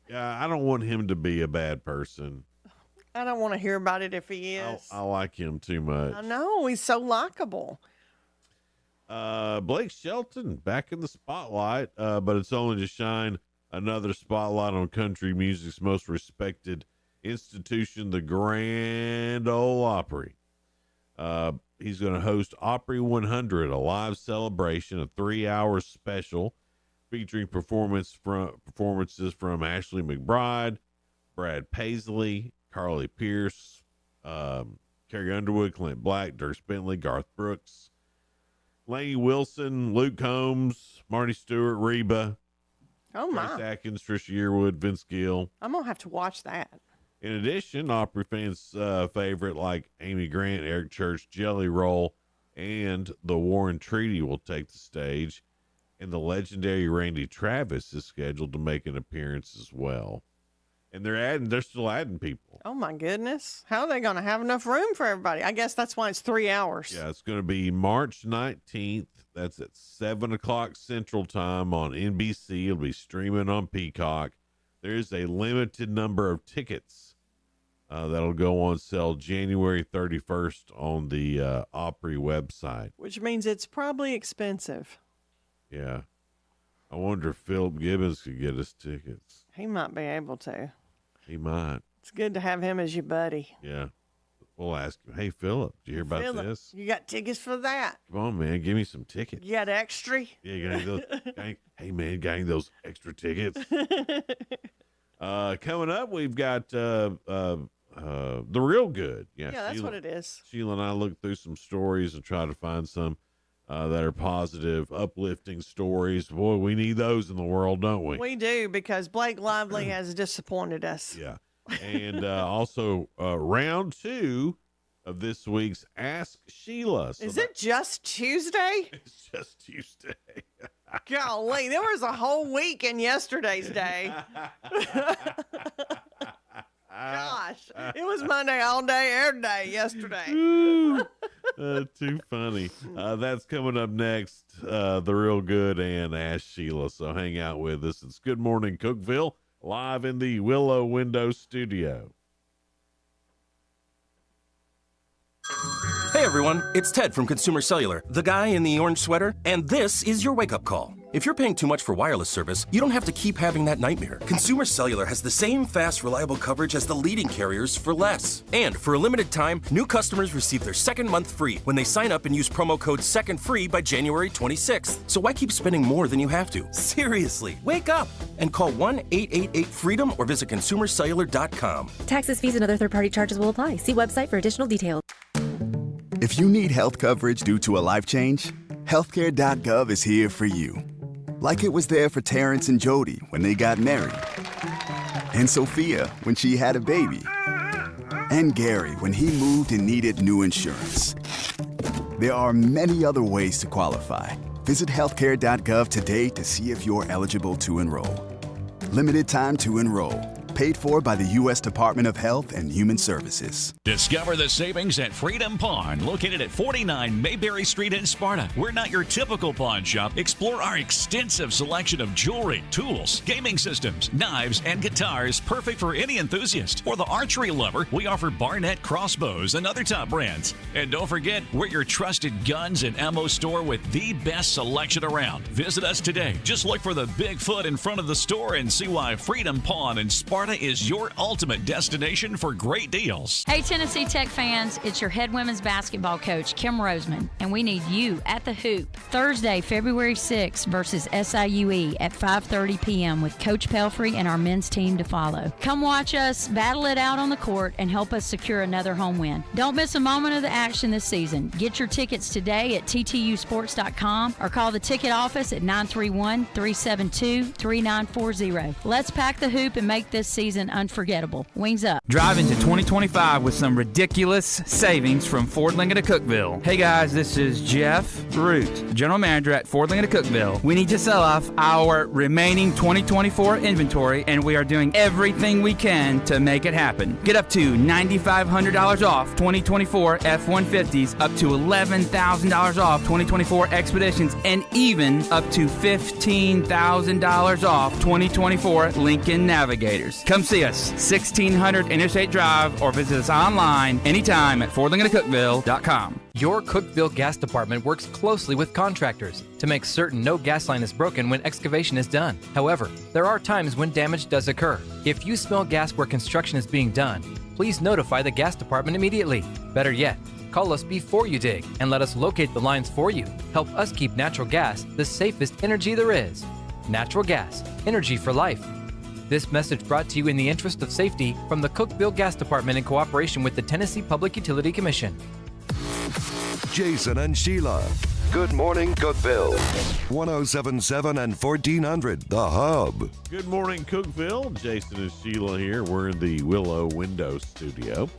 Yeah, I don't want him to be a bad person. I don't want to hear about it if he is. I like him too much. I know, he's so likable. Blake Shelton back in the spotlight, but it's only to shine another spotlight on country music's most respected institution, the Grand Ole Opry. He's going to host Opry 100, a live celebration, a 3-hour special featuring performances from Ashley McBryde, Brad Paisley, Carly Pierce, Carrie Underwood, Clint Black, Dierks Bentley, Garth Brooks, Lainey Wilson, Luke Combs, Marty Stewart, Reba, Oh my! Trace Atkins, Trisha Yearwood, Vince Gill. I'm gonna have to watch that. In addition, Opry fans' favorite like Amy Grant, Eric Church, Jelly Roll, and the Warren Treaty will take the stage, and the legendary Randy Travis is scheduled to make an appearance as well. And they're still adding people. Oh my goodness! How are they gonna have enough room for everybody? I guess that's why it's 3 hours. Yeah, it's going to be March 19th. That's at 7 o'clock Central Time on NBC. It'll be streaming on Peacock. There's a limited number of tickets. That'll go on sale January 31st on the Opry website. Which means it's probably expensive. Yeah. I wonder if Philip Gibbons could get us tickets. He might be able to. He might. It's good to have him as your buddy. Yeah. We'll ask him, hey, Philip, did you hear about Phillip, this? You got tickets for that? Come on, man. Give me some tickets. You got extra? Yeah, hey, man, gang those extra tickets. Coming up, we've got The Real Good. Yeah, that's what it is. Sheila and I looked through some stories and try to find some that are positive, uplifting stories. Boy, we need those in the world, don't we? We do, because Blake Lively has disappointed us. Yeah. And also round 2 of this week's Ask Sheila. So is it just Tuesday? It's just Tuesday. Golly, there was a whole week in yesterday's day. Gosh, it was Monday all day, every day yesterday. Too funny. That's coming up next, The Real Good and Ask Sheila. So hang out with us. It's Good Morning Cookeville, live in the Willow Window Studio. Hey everyone, it's Ted from Consumer Cellular, the guy in the orange sweater, and this is your wake-up call. If you're paying too much for wireless service, you don't have to keep having that nightmare. Consumer Cellular has the same fast, reliable coverage as the leading carriers for less. And for a limited time, new customers receive their second month free when they sign up and use promo code SECONDFREE by January 26th. So why keep spending more than you have to? Seriously, wake up and call 1-888-FREEDOM or visit consumercellular.com. Taxes, fees, and other third-party charges will apply. See website for additional details. If you need health coverage due to a life change, healthcare.gov is here for you. Like it was there for Terrence and Jody when they got married, and Sophia when she had a baby, and Gary when he moved and needed new insurance. There are many other ways to qualify. Visit healthcare.gov today to see if you're eligible to enroll. Limited time to enroll. Paid for by the U.S. Department of Health and Human Services. Discover the savings at Freedom Pawn, located at 49 Mayberry Street in Sparta. We're not your typical pawn shop. Explore our extensive selection of jewelry, tools, gaming systems, knives, and guitars, perfect for any enthusiast. For the archery lover, we offer Barnett crossbows and other top brands. And don't forget, we're your trusted guns and ammo store with the best selection around. Visit us today. Just look for the Bigfoot in front of the store and see why Freedom Pawn in Sparta is your ultimate destination for great deals. Hey Tennessee Tech fans, it's your head women's basketball coach, Kim Roseman, and we need you at the Hoop Thursday, February 6th versus SIUE at 5:30 p.m. with Coach Pelfrey and our men's team to follow. Come watch us battle it out on the court and help us secure another home win. Don't miss a moment of the action this season. Get your tickets today at ttusports.com or call the ticket office at 931-372-3940. Let's pack the Hoop and make this season unforgettable. Wings up. Drive into 2025 with some ridiculous savings from Ford Lincoln of Cookeville. Hey guys, this is Jeff Root, General Manager at Ford Lincoln of Cookeville. We need to sell off our remaining 2024 inventory, and we are doing everything we can to make it happen. Get up to $9,500 off 2024 F-150s, up to $11,000 off 2024 Expeditions, and even up to $15,000 off 2024 Lincoln Navigators. Come see us, 1600 Interstate Drive, or visit us online anytime at FordLincolnCookeville.com. Your Cookeville Gas Department works closely with contractors to make certain no gas line is broken when excavation is done. However, there are times when damage does occur. If you smell gas where construction is being done, please notify the gas department immediately. Better yet, call us before you dig and let us locate the lines for you. Help us keep natural gas the safest energy there is. Natural gas, energy for life. This message brought to you in the interest of safety from the Cookeville Gas Department in cooperation with the Tennessee Public Utility Commission. Jason and Sheila. Good morning, Cookeville. 1077 and 1400, The Hub. Good morning, Cookeville. Jason and Sheila here. We're in the Willow Window Studio.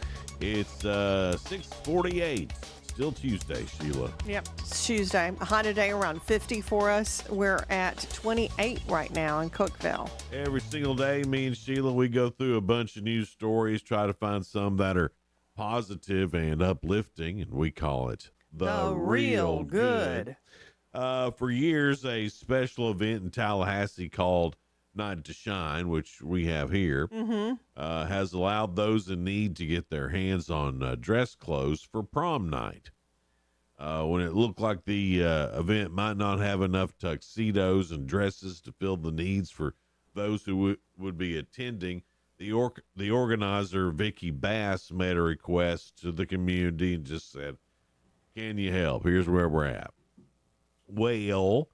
It's 6:48. Still Tuesday, Sheila. Yep, it's Tuesday. A high today around 50 for us. We're at 28 right now in Cookeville. Every single day, me and Sheila, we go through a bunch of news stories, try to find some that are positive and uplifting, and we call it The Real Good. For years, a special event in Tallahassee called night to shine, which we have here, has allowed those in need to get their hands on dress clothes for prom night. When it looked like the event might not have enough tuxedos and dresses to fill the needs for those who would be attending, the organizer, Vicky Bass, made a request to the community and just said, can you help? Here's where we're at. Well,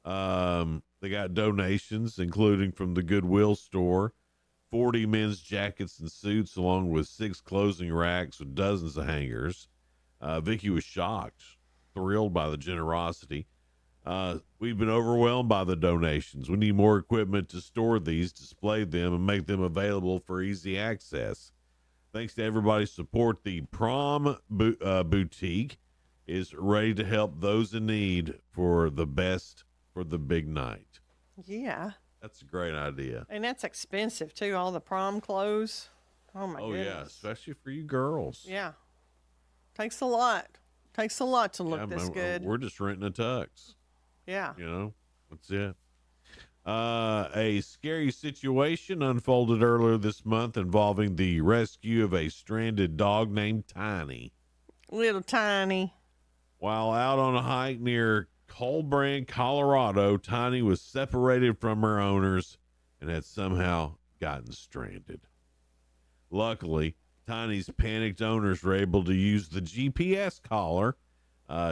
they got donations, including from the Goodwill store, 40 men's jackets and suits, along with 6 clothing racks with dozens of hangers. Vicky was shocked, thrilled by the generosity. We've been overwhelmed by the donations. We need more equipment to store these, display them, and make them available for easy access. Thanks to everybody's support, the Prom Boutique is ready to help those in need for the best for the big night. Yeah. That's a great idea. And that's expensive, too, all the prom clothes. Oh, my goodness. Yeah, especially for you girls. Yeah. Takes a lot. Takes a lot to look this good. We're just renting a tux. Yeah. You know, that's it. A scary situation unfolded earlier this month involving the rescue of a stranded dog named Tiny. Little Tiny. While out on a hike near Colbrand, Colorado, Tiny was separated from her owners and had somehow gotten stranded. Luckily, Tiny's panicked owners were able to use the GPS collar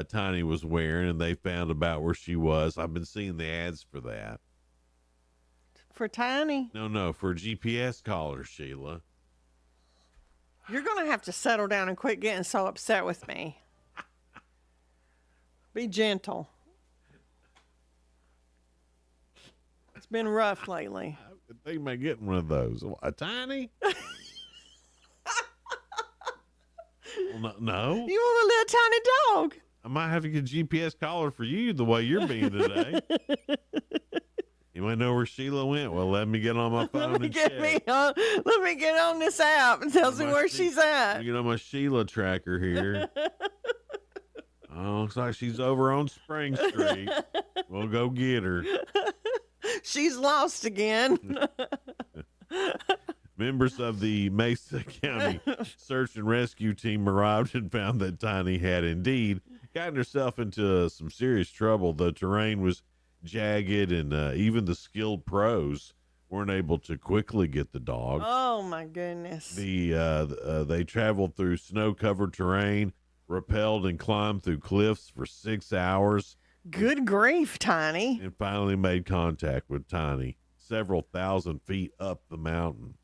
Tiny was wearing, and they found about where she was. I've been seeing the ads for that. For Tiny? No, for a GPS collar, Sheila. You're going to have to settle down and quit getting so upset with me. Be gentle. It's been rough lately. I think about getting one of those. A Tiny? Well, no. You want a little tiny dog? I might have to get a GPS collar for you the way you're being today. You might know where Sheila went. Well, let me get on my phone Let me and get check. Let me get on this app and tells me where she's at. Let me get on my Sheila tracker here. Oh, looks like she's over on Spring Street. We'll go get her. She's lost again. Members of the Mesa County search and rescue team arrived and found that Tiny had indeed gotten herself into some serious trouble. The terrain was jagged, and even the skilled pros weren't able to quickly get the dog. Oh, my goodness. They traveled through snow-covered terrain, rappelled and climbed through cliffs for 6 hours. Good grief, Tiny. And finally made contact with Tiny several thousand feet up the mountain.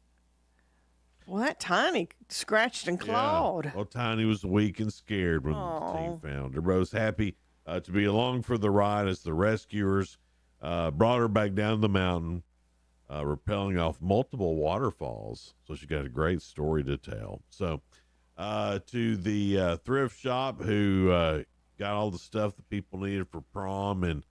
What? Tiny scratched and clawed. Yeah. Well, Tiny was weak and scared when the team found her. But I was happy to be along for the ride as the rescuers brought her back down the mountain, rappelling off multiple waterfalls. So she got a great story to tell. So to the thrift shop who got all the stuff that people needed for prom and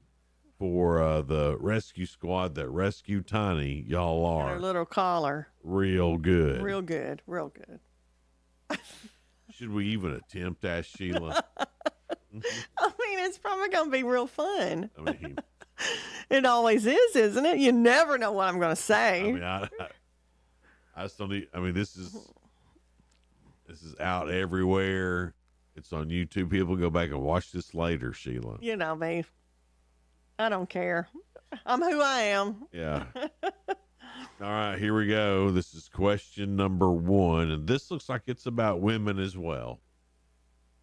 for the rescue squad that rescued Tiny, y'all are Her little collar. real good. Real good. Real good. Should we even attempt, asked Sheila? I mean, it's probably going to be real fun. I mean, It always is, isn't it? You never know what I'm going to say. I mean, I still need. I mean, this is out everywhere. It's on YouTube. People go back and watch this later, Sheila. You know me. I don't care. I'm who I am. Yeah. All right, here we go. This is question number 1, and this looks like it's about women as well.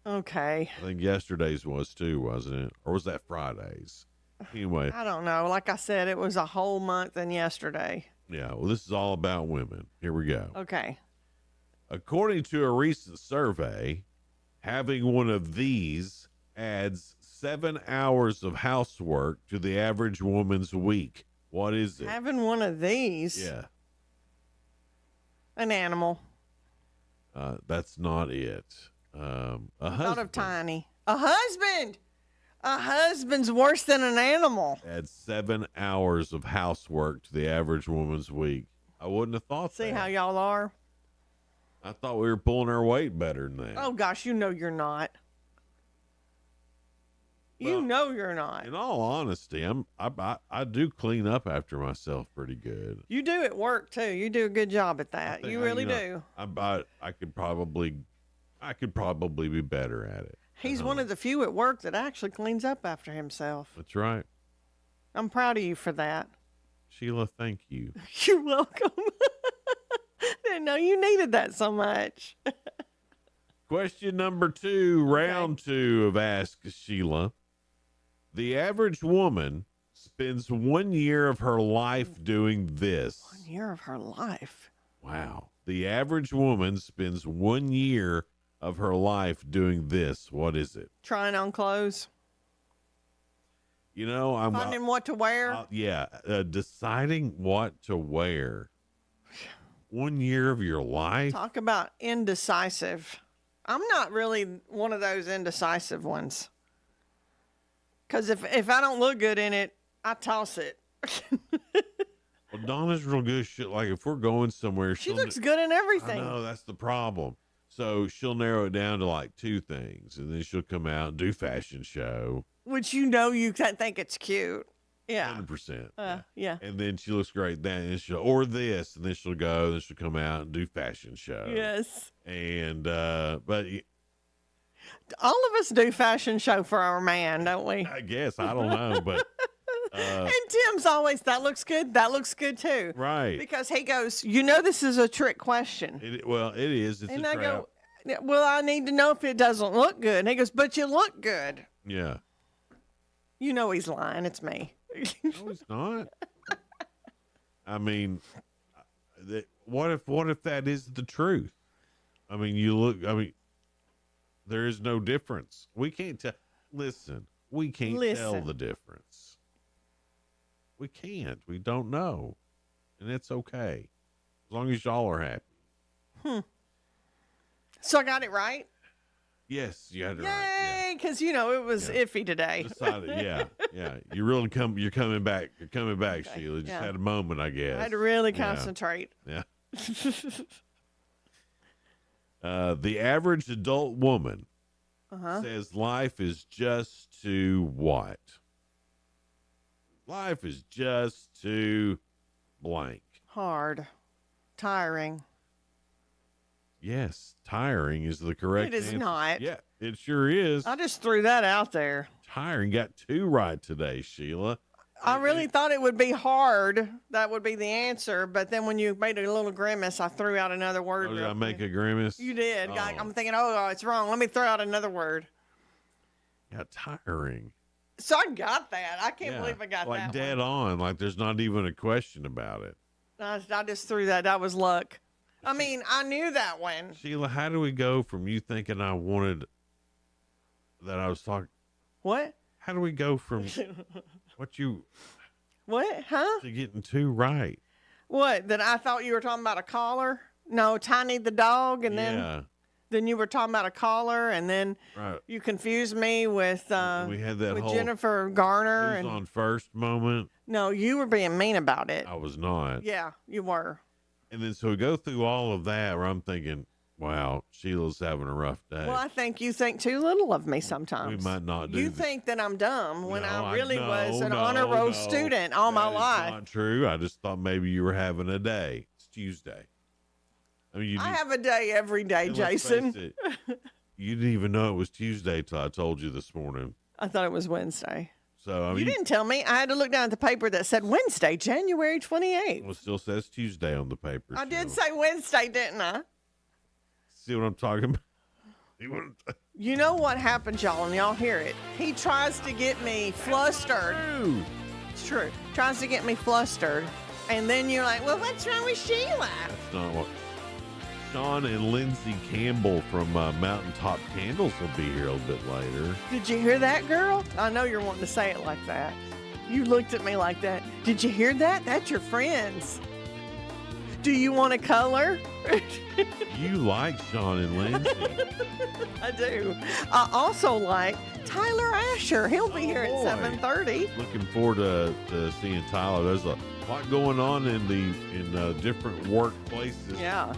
Okay. I think yesterday's was too, wasn't it? Or was that Friday's? Anyway. I don't know. Like I said, it was a whole month and yesterday. Yeah, well, this is all about women. Here we go. Okay. According to a recent survey, having one of these adds 7 hours of housework to the average woman's week. What is it? Having one of these? Yeah. An animal. That's not it. A Thought husband of Tiny. A husband! A husband's worse than an animal. adds 7 hours of housework to the average woman's week. I wouldn't have thought See that. how y'all are? I thought we were pulling our weight better than that. Oh, gosh, you know you're not. You know you're not. In all honesty, I do clean up after myself pretty good. You do at work too. You do a good job at that. You really do. I could probably be better at it. He's one of the few at work that actually cleans up after himself. That's right. I'm proud of you for that. Sheila, thank you. You're welcome. Didn't know you needed that so much. Question number 2, round 2 of Ask Sheila. The average woman spends 1 year of her life doing this. 1 year of her life. Wow. The average woman spends 1 year of her life doing this. What is it? Trying on clothes. You know, I'm finding what to wear. Deciding what to wear. 1 year of your life. Talk about indecisive. I'm not really one of those indecisive ones. Because if I don't look good in it, I toss it. Well, Donna's real good shit. Like if we're going somewhere, she looks good in everything. I know, that's the problem. So she'll narrow it down to like 2 things, and then she'll come out and do fashion show. Which you can't think it's cute. Yeah. 100%. Yeah. And then she looks great then, and or this, and then she'll go, then she'll come out and do fashion show. Yes. And but all of us do fashion show for our man, don't we? I guess. I don't know, but and Tim's always, that looks good. That looks good too. Right. Because he goes, this is a trick question. It is. It's and a I trap. go, well, I need to know if it doesn't look good. And he goes, but you look good. Yeah. You know he's lying. It's me. No, he's not. I mean, what if that is the truth? I mean, there is no difference. We can't tell. Listen, we can't tell the difference. We can't. We don't know. And it's okay. As long as y'all are happy. So I got it right? Yes, you had it right. Yay, because it was iffy today. Yeah. You're coming back. You're coming back, okay. Sheila. Just had a moment, I guess. I had to really concentrate. Yeah. The average adult woman says life is just too what? Life is just too blank. Hard. Tiring. Yes, tiring is the correct answer. It is not. Yeah, it sure is. I just threw that out there. Tiring. Got 2 right today, Sheila. I really thought it would be hard. That would be the answer. But then when you made a little grimace, I threw out another word. Oh, did I make a grimace? You did. Oh. I'm thinking, it's wrong. Let me throw out another word. Yeah, tiring. So I got that. I can't believe I got that. Like dead on. Like there's not even a question about it. I just threw that. That was luck. I mean, I knew that one. Sheila, how do we go from you thinking I wanted that I was talking? What? How do we go from What? Huh? to getting 2 right? What? That I thought you were talking about a collar? No, Tiny the dog, and then you were talking about a collar, and then you confused me with we had that with whole Jennifer Garner and on first moment. No, you were being mean about it. I was not. Yeah, you were. And then so we go through all of that where I'm thinking, wow, Sheila's having a rough day. Well, I think you think too little of me sometimes. We might not do You think that I'm dumb when I really was an no, honor roll student all my life. That's not true. I just thought maybe you were having a day. It's Tuesday. I mean, I have a day every day, Jason. You didn't even know it was Tuesday till I told you this morning. I thought it was Wednesday. So I mean, you didn't tell me. I had to look down at the paper that said Wednesday, January 28th. Well, it still says Tuesday on the paper. I did say Wednesday, didn't I? See what I'm talking about? You know what happens, y'all, and y'all hear it. He tries to get me flustered. It's true. Tries to get me flustered. And then you're like, well, what's wrong with Sheila? That's not what. Sean and Lindsay Campbell from Mountaintop Candles will be here a little bit later. Did you hear that, girl? I know you're wanting to say it like that. You looked at me like that. Did you hear that? That's your friends. Do you want a color? You like Sean and Lindsay. I do. I also like Tyler Asher. He'll be here at 7:30. Looking forward to seeing Tyler. There's a lot going on in different workplaces. Yeah.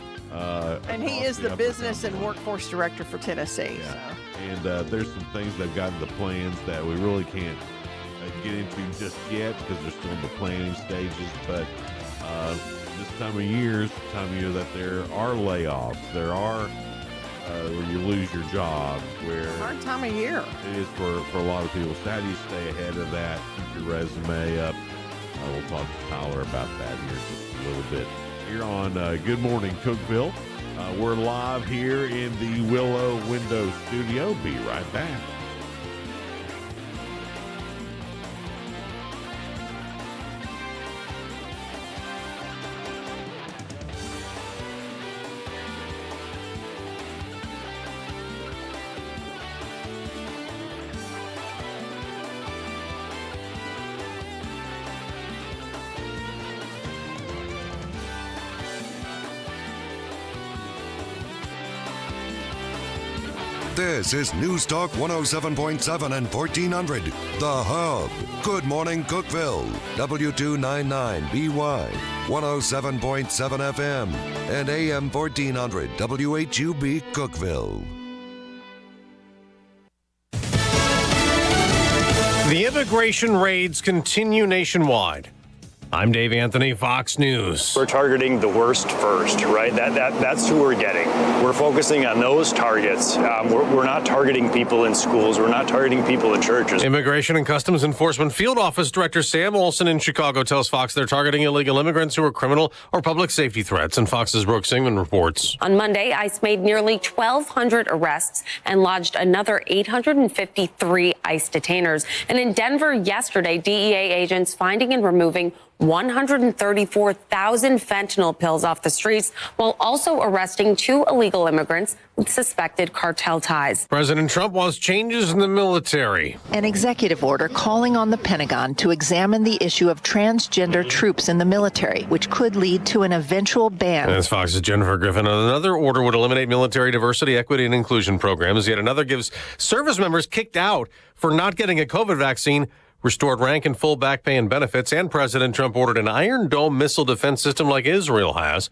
And he is the business and workforce director for Tennessee. Yeah. So. And there's some things they've got in the plans that we really can't get into just yet because they're still in the planning stages. But this time of year is the time of year that there are layoffs. There are where you lose your job. Where hard time of year. It is for a lot of people. So how do you stay ahead of that? Keep your resume up. We'll talk to Tyler about that here in just a little bit. Here on Good Morning Cookeville. We're live here in the Willow Window Studio. Be right back. This is News Talk 107.7 and 1400, The Hub. Good morning, Cookeville. W299BY, 107.7 FM, and AM 1400, WHUB, Cookeville. The immigration raids continue nationwide. I'm Dave Anthony, Fox News. We're targeting the worst first, right? That's who we're getting. We're focusing on those targets. We're not targeting people in schools. We're not targeting people in churches. Immigration and Customs Enforcement Field Office Director Sam Olson in Chicago tells Fox they're targeting illegal immigrants who are criminal or public safety threats. And Fox's Brooke Singman reports. On Monday, ICE made nearly 1,200 arrests and lodged another 853 ICE detainers. And in Denver yesterday, DEA agents finding and removing 134,000 fentanyl pills off the streets, while also arresting 2 illegal immigrants with suspected cartel ties. President Trump wants changes in the military. An executive order calling on the Pentagon to examine the issue of transgender troops in the military, which could lead to an eventual ban. As Fox's Jennifer Griffin, another order would eliminate military diversity, equity, and inclusion programs. Yet another gives service members kicked out for not getting a COVID vaccine restored rank and full back pay and benefits, and President Trump ordered an Iron Dome missile defense system like Israel has.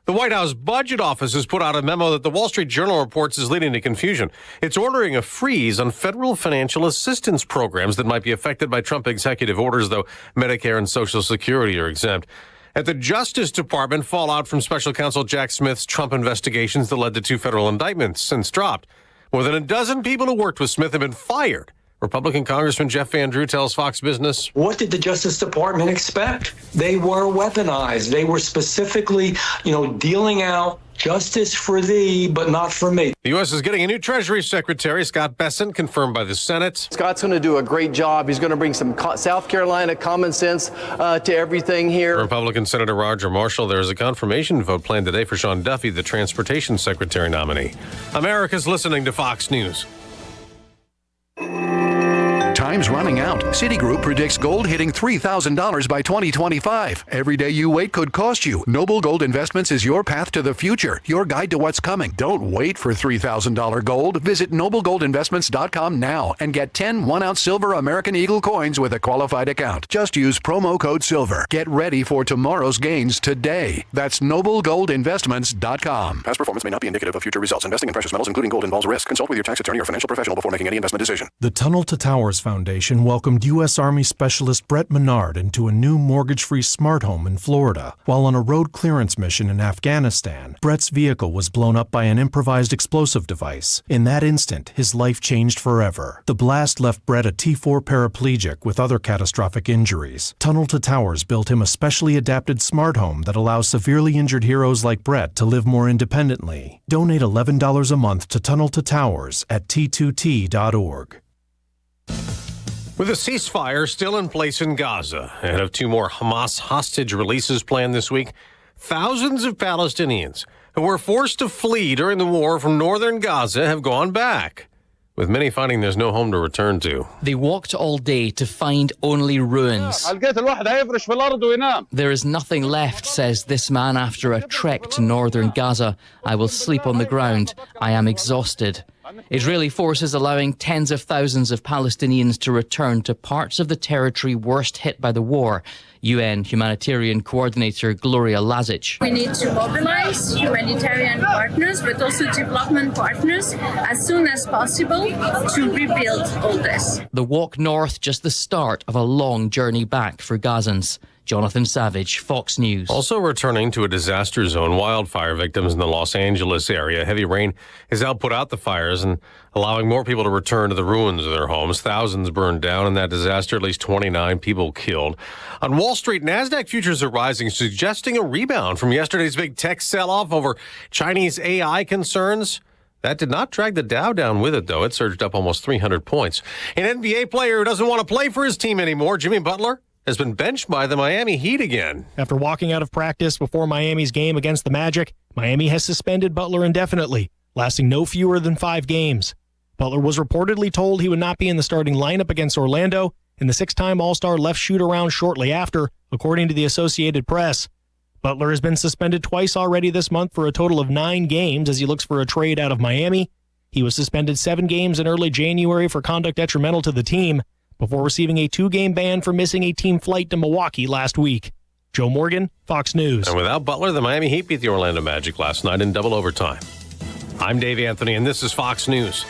The White House Budget Office has put out a memo that the Wall Street Journal reports is leading to confusion. It's ordering a freeze on federal financial assistance programs that might be affected by Trump executive orders, though Medicare and Social Security are exempt. At the Justice Department, fallout from Special Counsel Jack Smith's Trump investigations that led to 2 federal indictments since dropped. More than a dozen people who worked with Smith have been fired. Republican Congressman Jeff Van Drew tells Fox Business. What did the Justice Department expect? They were weaponized. They were specifically, dealing out justice for thee, but not for me. The U.S. is getting a new Treasury Secretary, Scott Bessent, confirmed by the Senate. Scott's going to do a great job. He's going to bring some South Carolina common sense to everything here. Republican Senator Roger Marshall, there is a confirmation vote planned today for Sean Duffy, the Transportation Secretary nominee. America's listening to Fox News. Time's running out. Citigroup predicts gold hitting $3,000 by 2025. Every day you wait could cost you. Noble Gold Investments is your path to the future, your guide to what's coming. Don't wait for $3,000 gold. Visit noblegoldinvestments.com now and get 10 1-ounce silver American Eagle coins with a qualified account. Just use promo code SILVER. Get ready for tomorrow's gains today. That's noblegoldinvestments.com. Past performance may not be indicative of future results. Investing in precious metals, including gold, involves risk. Consult with your tax attorney or financial professional before making any investment decision. The Tunnel to Towers Foundation welcomed U.S. Army Specialist Brett Menard into a new mortgage-free smart home in Florida. While on a road clearance mission in Afghanistan, Brett's vehicle was blown up by an improvised explosive device. In that instant, his life changed forever. The blast left Brett a T4 paraplegic with other catastrophic injuries. Tunnel to Towers built him a specially adapted smart home that allows severely injured heroes like Brett to live more independently. Donate $11 a month to Tunnel to Towers at T2T.org. With a ceasefire still in place in Gaza, ahead of 2 more Hamas hostage releases planned this week, thousands of Palestinians who were forced to flee during the war from northern Gaza have gone back, with many finding there's no home to return to. They walked all day to find only ruins. There is nothing left, says this man after a trek to northern Gaza. I will sleep on the ground. I am exhausted. Israeli forces allowing tens of thousands of Palestinians to return to parts of the territory worst hit by the war. UN humanitarian coordinator Gloria Lazic. We need to mobilize humanitarian partners, but also development partners as soon as possible to rebuild all this. The walk north just the start of a long journey back for Gazans. Jonathan Savage, Fox News. Also returning to a disaster zone, wildfire victims in the Los Angeles area. Heavy rain has now put out the fires and allowing more people to return to the ruins of their homes. Thousands burned down in that disaster, at least 29 people killed. On Wall Street, NASDAQ futures are rising, suggesting a rebound from yesterday's big tech sell-off over Chinese AI concerns. That did not drag the Dow down with it, though. It surged up almost 300 points. An NBA player who doesn't want to play for his team anymore, Jimmy Butler, has been benched by the Miami Heat again. After walking out of practice before Miami's game against the Magic, Miami has suspended Butler indefinitely, lasting no fewer than 5 games. Butler was reportedly told he would not be in the starting lineup against Orlando, and the 6-time All-Star left shoot-around shortly after, according to the Associated Press. Butler has been suspended twice already this month for a total of 9 games as he looks for a trade out of Miami. He was suspended 7 games in early January for conduct detrimental to the team, before receiving a 2-game ban for missing a team flight to Milwaukee last week. Joe Morgan, Fox News. And without Butler, the Miami Heat beat the Orlando Magic last night in double overtime. I'm Dave Anthony, and this is Fox News.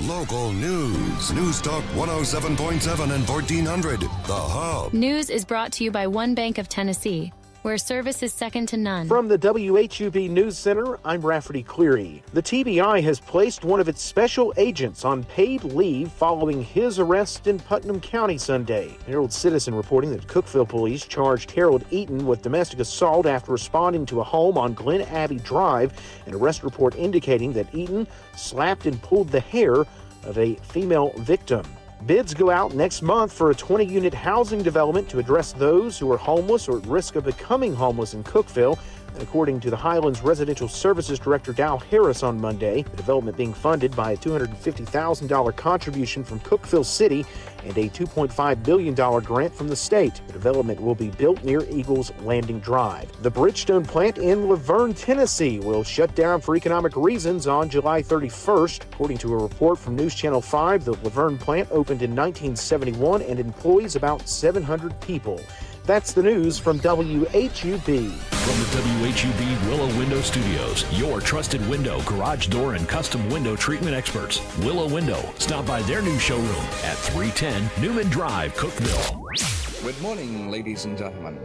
Local news. News Talk 107.7 and 1400. The Hub. News is brought to you by One Bank of Tennessee, where service is second to none. From the WHUB News Center, I'm Rafferty Cleary. The TBI has placed one of its special agents on paid leave following his arrest in Putnam County Sunday. Herald Citizen reporting that Cookeville police charged Harold Eaton with domestic assault after responding to a home on Glen Abbey Drive. An arrest report indicating that Eaton slapped and pulled the hair of a female victim. Bids go out next month for a 20-unit housing development to address those who are homeless or at risk of becoming homeless in Cookeville. And according to the Highlands Residential Services Director Dow Harris on Monday, the development being funded by a $250,000 contribution from Cookeville City and a $2.5 billion grant from the state. The development will be built near Eagles Landing Drive. The Bridgestone plant in Laverne, Tennessee will shut down for economic reasons on July 31st. According to a report from News Channel 5, the Laverne plant opened in 1971 and employs about 700 people. That's the news from WHUB. From the WHUB Willow Window Studios, your trusted window, garage door, and custom window treatment experts. Willow Window. Stop by their new showroom at 310 Newman Drive, Cookeville. Good morning, ladies and gentlemen.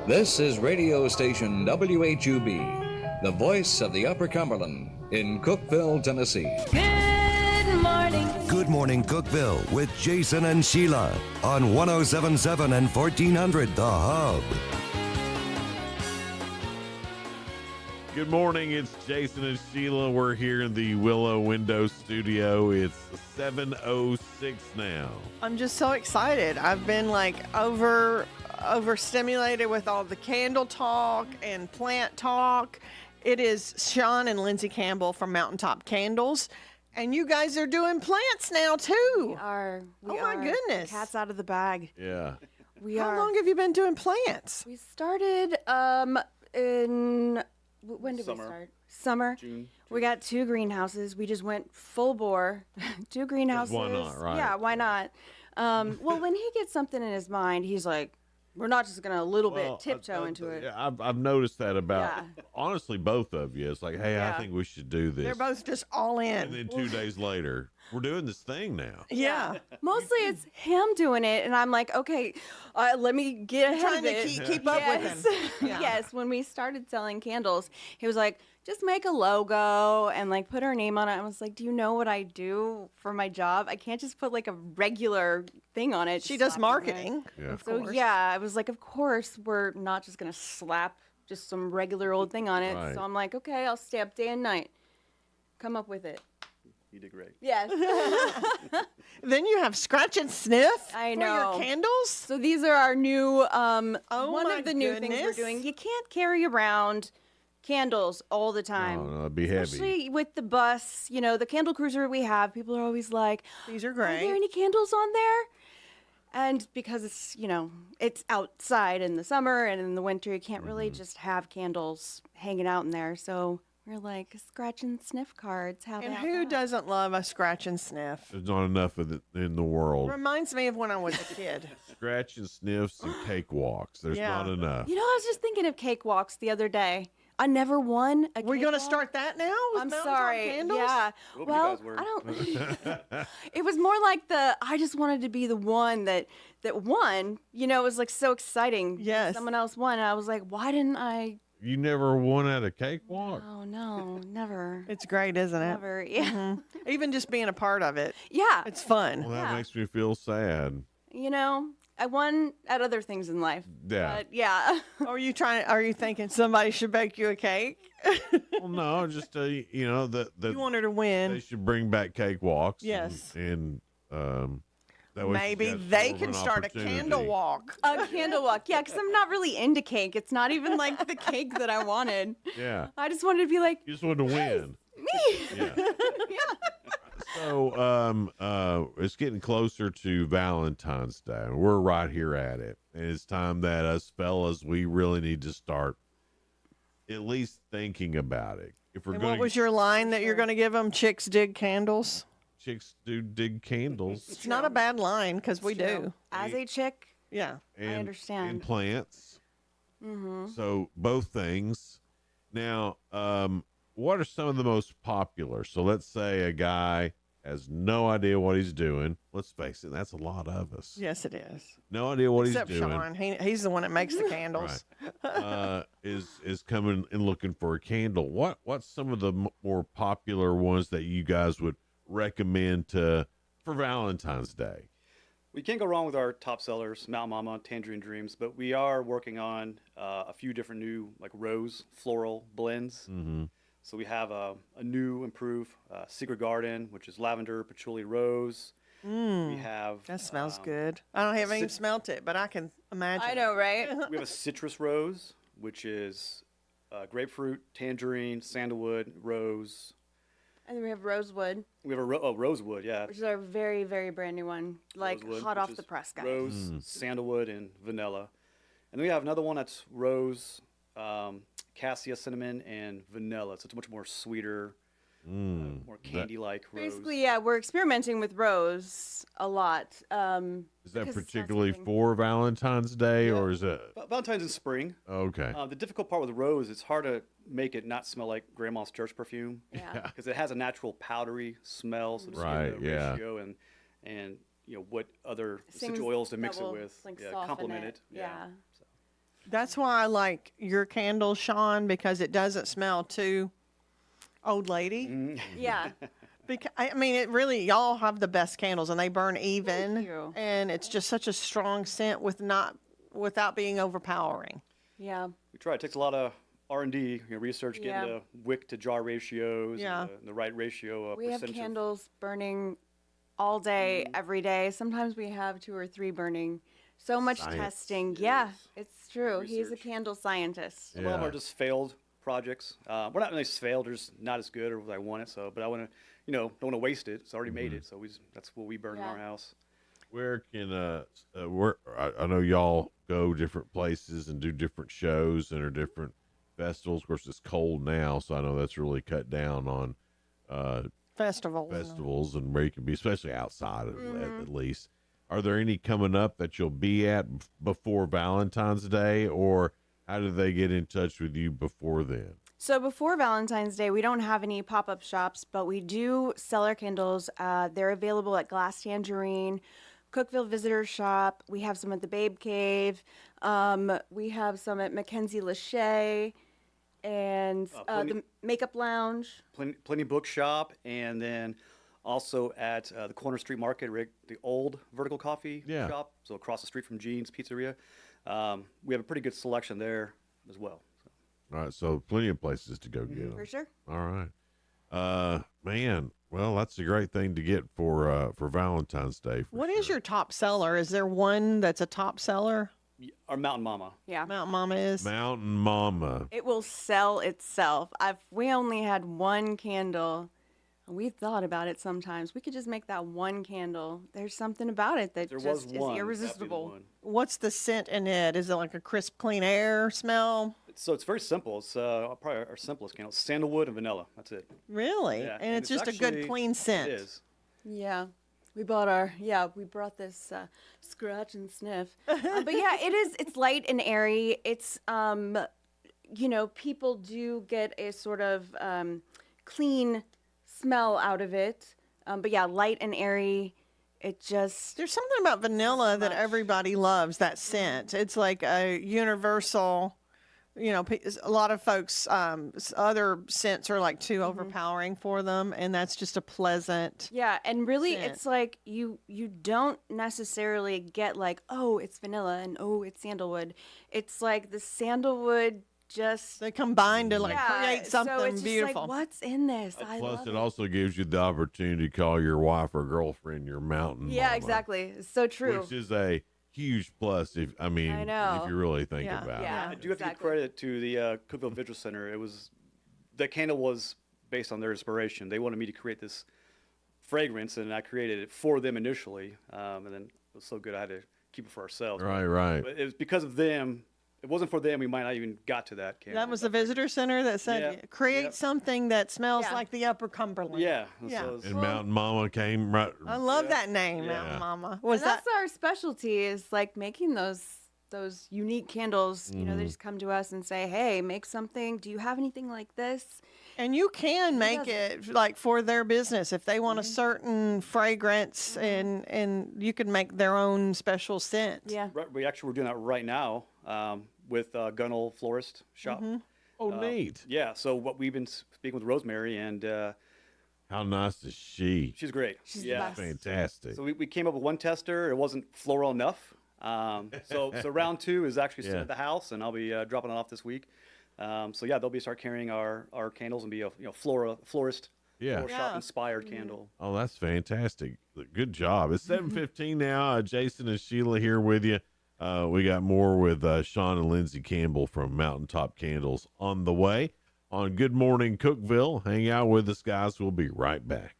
This is radio station WHUB, the voice of the Upper Cumberland in Cookeville, Tennessee. Good morning. Good Morning Cookeville with Jason and Sheila on 107.7 and 1400 The Hub. Good morning. It's Jason and Sheila. We're here in the Willow Window Studio. It's 7:06 now. I'm just so excited. I've been like overstimulated with all the candle talk and plant talk. It is Sean and Lindsay Campbell from Mountaintop Candles. And you guys are doing plants now, too. We are. My goodness. Cat's out of the bag. Yeah. How long have you been doing plants? We started in... When did we start? Summer. June. We got 2 greenhouses. We just went full bore. 2 greenhouses. Why not, right? Yeah, why not? Well, when he gets something in his mind, he's like, we're not just going to a little bit tiptoe into it. Yeah, I've noticed that about, honestly, both of you. It's like, hey, I think we should do this. They're both just all in. And then 2 days later, we're doing this thing now. Yeah. Mostly it's him doing it, and I'm like, okay, let me get ahead of it. Trying to keep up with him. Yeah. Yes, when we started selling candles, he was like, just make a logo and like put our name on it. I was like, do you know what I do for my job? I can't just put like a regular thing on it. She does marketing. Yeah. So I was like, of course, we're not just going to slap just some regular old thing on it. Right. So I'm like, okay, I'll stay up day and night. Come up with it. You did great. Yes. Then you have scratch and sniff I for know. your candles? So these are our new, one my of the new things we're goodness. doing. You can't carry around candles all the time. Oh, no, it'd be heavy. Especially with the bus, the candle cruiser we have, people are always like, these are are great. there any candles on there? And because it's, it's outside in the summer and in the winter, you can't really just have candles hanging out in there. So We're like scratch and sniff cards. How And about who that? doesn't love a scratch and sniff? There's not enough of it in the world. Reminds me of when I was a kid. Scratch and sniffs and cakewalks. There's not enough. You know, I was just thinking of cakewalks the other day. I never won a We're going to cakewalk. start that now? With I'm mountaintop sorry. Candles? Yeah. What Well, you guys were. I don't. It was more like I just wanted to be the one that won. You know, it was like so exciting. Yes. Someone else won. And I was like, why didn't I? You never won at a cakewalk? Oh no, never. It's great, isn't it? Never. Yeah. Mhm. Even just being a part of it. Yeah. It's fun. Well, that makes me feel sad. You know, I won at other things in life. Yeah. But yeah. Are you thinking somebody should bake you a cake? Well, no, just you know that You want her to win. they should bring back cakewalks. Yes. and that way Maybe she gets they more of can an start a opportunity. candle walk. A candle walk. Yeah, because I'm not really into cake. It's not even like the cake that I wanted. Yeah, I just wanted to be like, you just want to win. me. Yeah. So, it's getting closer to Valentine's Day, and we're right here at it. And it's time that us fellas, we really need to start at least thinking about it. If we're And going what was your line that you're going to give them? Chicks dig candles? chicks do dig candles. It's not a bad line because we do. As a chick, Yeah. and, I understand. And plants. Mm-hmm. So both things. Now, what are some of the most popular? So let's say a guy has no idea what he's doing. Let's face it, that's a lot of us. Yes, it is. No idea what Except he's doing. Sean. He's the one that makes the candles. Is coming and looking for a candle. What's some of the more popular ones that you guys would recommend for Valentine's Day? We can't go wrong with our top sellers, Mountain Mama, Tangerine Dreams, but we are working on a few different new like rose floral blends. Mm-hmm. So we have a new improved Secret Garden, which is lavender, patchouli, rose. We have That smells good. I haven't even smelt it, but I can imagine. I know, right? we have a citrus rose, which is grapefruit, tangerine, sandalwood, rose. And then we have rosewood, We have a rosewood, yeah. which is our very, very brand new one, like Rosewood, hot which off is the press, guys. Rose, sandalwood, and vanilla. And then we have another one that's rose, cassia, cinnamon, and vanilla. So it's much more sweeter, more candy-like rose. Basically, yeah, we're experimenting with rose a lot. Is that because it's not particularly something- for Valentine's Day, or is it? Valentine's in spring. Okay. The difficult part with rose, it's hard to make it not smell like grandma's church perfume. Yeah. Because it has a natural powdery smell, so to Right, speak, the yeah. ratio and you know what other Things essential oils to mix that it will, with, like, yeah, soften complement it. it. Yeah. That's why I like your candle, Sean, because it doesn't smell too old lady. Mm-hmm. Yeah. Because I mean, it really, y'all have the best candles, and they burn even, you. and it's just such a strong scent without being overpowering. Yeah. We try. It takes a lot of R&D, research, getting Yeah. the wick to jar ratios, Yeah. and the right ratio. We have percentage of- candles burning all day, every day. Sometimes we have 2 or 3 burning. So much Science. testing. Yeah, it's true. He's a Research. candle scientist. Some of them are just failed projects. We're not really failed; they're just not as good as I want it. So, but I want to, don't want to waste it. It's already made it, so that's what we burn in Yeah. our house. Where can I know y'all go different places and do different shows and are different festivals. Of course, it's cold now, so I know that's really cut down on festivals and where you can be, especially outside at least. Are there any coming up that you'll be at before Valentine's Day, or how do they get in touch with you before then? So before Valentine's Day, we don't have any pop-up shops, but we do sell our candles. They're available at Glass Tangerine, Cookeville Visitor Shop. We have some at the Babe Cave. We have some at Mackenzie Lachey and the Makeup Lounge. Plenty Bookshop, and then also at the Corner Street Market, the old Vertical Coffee shop, so across the street from Gene's Pizzeria. We have a pretty good selection there as well. All right, so plenty of places to go get them. For sure. All right, man. Well, that's a great thing to get for Valentine's Day. What is your top seller? Is there one that's a top seller? Our Mountain Mama. Yeah. Mountain Mama is. Mountain Mama. It will sell itself. We only had one candle. We've thought about it sometimes. We could just make that one candle. There's something about it that just is irresistible. What's the scent in it? Is it like a crisp, clean air smell? So it's very simple. It's probably our simplest candle. Sandalwood and vanilla. That's it. Really? Yeah, And it's just a good, clean scent. It is. Yeah. We brought this scratch and sniff. But yeah, it's light and airy. It's, people do get a sort of clean smell out of it. But yeah, light and airy. There's something about vanilla that everybody loves, that scent. It's like a universal, a lot of folks, other scents are like too overpowering for them. And that's just a pleasant. Yeah. And really scent. it's like you don't necessarily get like, oh, it's vanilla and oh, it's sandalwood. It's like the sandalwood they combine to create something so it's beautiful. Just like, what's in this? Plus, it also gives you the opportunity to call your wife or girlfriend your mountain mama, exactly. It's so true. Which is a huge plus. If I know. if you really think about it. I do have to give credit to the Cookeville Vigil Center. The candle was based on their inspiration. They wanted me to create this fragrance, and I created it for them initially. And then it was so good I had to keep it for ourselves. Right. But it was because of them. If it wasn't for them, we might not even got to that candle. That was the visitor center that said, create something that smells like the Upper Cumberland. Yeah. And Mountain Mama came right. I love that name, Mountain Mama. That's our specialty, is like making those unique candles. They just come to us and say, hey, make something. Do you have anything like this? And you can make it like for their business if they want a certain fragrance, and you can make their own special scent. Yeah. Right, we're doing that right now with Gunnell Florist Shop. Oh, neat. Yeah. So what we've been speaking with Rosemary, and how nice is she? She's great. She's fantastic. So we came up with one tester. It wasn't floral enough. So round 2 is actually sitting at the house, and I'll be dropping it off this week. They'll start carrying our candles and be a florist shop inspired candle. Oh, that's fantastic. Good job. It's 7:15 now. Jason and Sheila here with you. We got more with Sean and Lindsay Campbell from Mountaintop Candles on the way on Good Morning Cookeville. Hang out with us, guys. We'll be right back.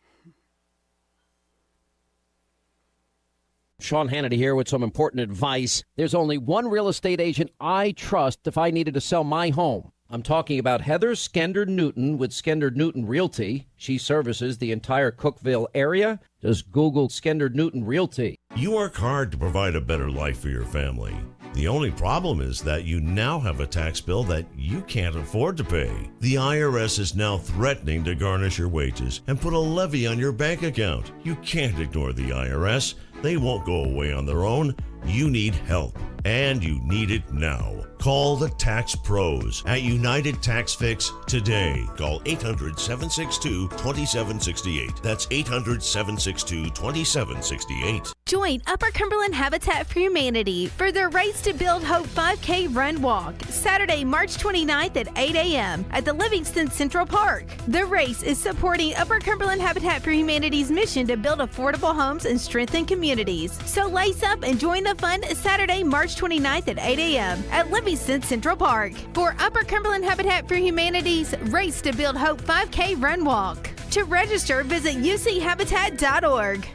Sean Hannity here with some important advice. There's only one real estate agent I trust if I needed to sell my home. I'm talking about Heather Skender Newton with Skender Newton Realty. She services the entire Cookeville area. Just Google Skender Newton Realty. You work hard to provide a better life for your family. The only problem is that you now have a tax bill that you can't afford to pay. The IRS is now threatening to garnish your wages and put a levy on your bank account. You can't ignore the IRS. They won't go away on their own. You need help, and you need it now. Call the Tax Pros at United Tax Fix today. Call 800-762-2768. That's 800-762-2768. Join Upper Cumberland Habitat for Humanity for their Race to Build Hope 5K Run Walk, Saturday, March 29th at 8 a.m. at the Livingston Central Park. The race is supporting Upper Cumberland Habitat for Humanity's mission to build affordable homes and strengthen communities. So lace up and join the fun Saturday, March 29th at 8 a.m. at Livingston Central Park for Upper Cumberland Habitat for Humanity's Race to Build Hope 5K Run Walk. To register, visit uchabitat.org.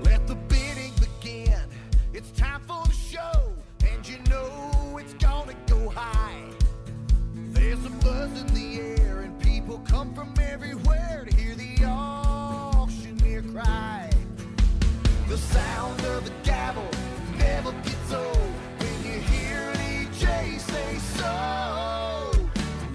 Let the bidding begin. It's time for the show, and you know it's gonna go high. There's a buzz in the air, and people come from everywhere to hear the auctioneer cry. The sound of the gavel never gets old when you hear an EJ say so.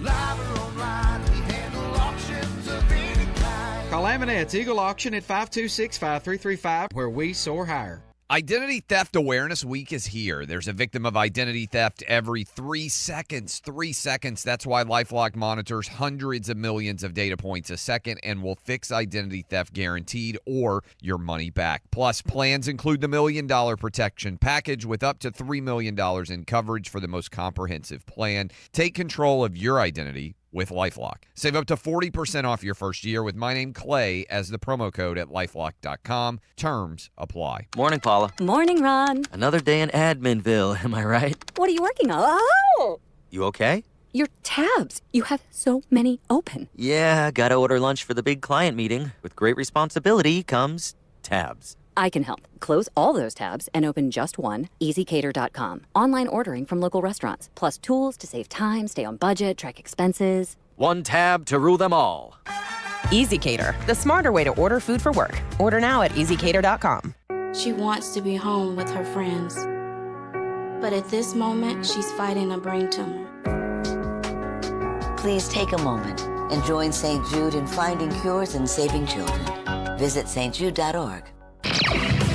Live or online, we handle auctions of any kind. Call Aminette's Eagle Auction at 526-5335, where we soar higher. Identity Theft Awareness Week is here. There's a victim of identity theft every 3 seconds. 3 seconds. That's why LifeLock monitors hundreds of millions of data points a second and will fix identity theft guaranteed or your money back. Plus, plans include the $1 Million Protection Package with up to $3 million in coverage for the most comprehensive plan. Take control of your identity with LifeLock. Save up to 40% off your first year with my name, Clay, as the promo code at LifeLock.com. Terms apply. Morning, Paula. Morning, Ron. Another day in Adminville, am I right? What are you working on? Oh! You okay? Your tabs. You have so many open. Yeah, gotta order lunch for the big client meeting. With great responsibility comes tabs. I can help. Close all those tabs and open just one, EasyCater.com. Online ordering from local restaurants, plus tools to save time, stay on budget, track expenses. One tab to rule them all. EasyCater, the smarter way to order food for work. Order now at EasyCater.com. She wants to be home with her friends. But at this moment, she's fighting a brain tumor. Please take a moment and join St. Jude in finding cures and saving children. Visit stjude.org.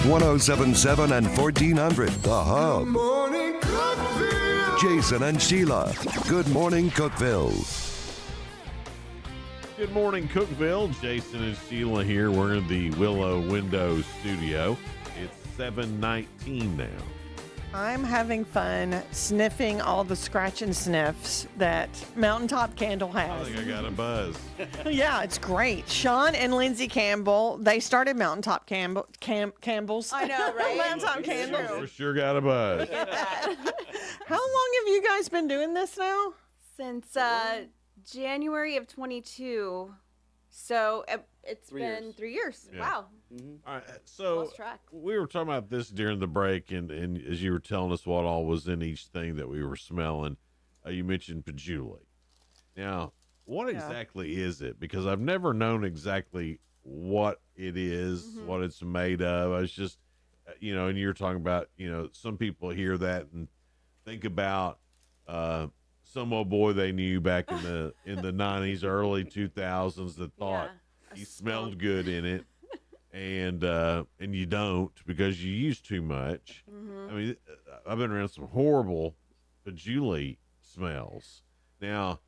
1077 and 1400, The Hub. Morning Cookeville. Jason and Sheila. Good morning, Cookeville. Good morning, Cookeville. Jason and Sheila here. We're in the Willow Window studio. It's 7:19 now. I'm having fun sniffing all the scratch and sniffs that Mountaintop Candle I has. think I got a buzz. Yeah, it's great. Sean and Lindsay Campbell, they started Mountaintop Campbell's. I know, right? Mountaintop Candle. For sure got a buzz. How long have you guys been doing this now? Since January of 22. So it's 3 been years. 3 years. Yeah. Wow. All right, so Lost track. we were talking about this during the break, and as you were telling us what all was in each thing that we were smelling, you mentioned patchouli. Now, what exactly is it? Because I've never known exactly what it is, what it's made of. I was just, and you're talking about, some people hear that and think about some old boy they knew back in the 90s, early 2000s that thought he smelled good in it. And you don't because you use too much. I mean, I've been around some horrible patchouli smells. Now,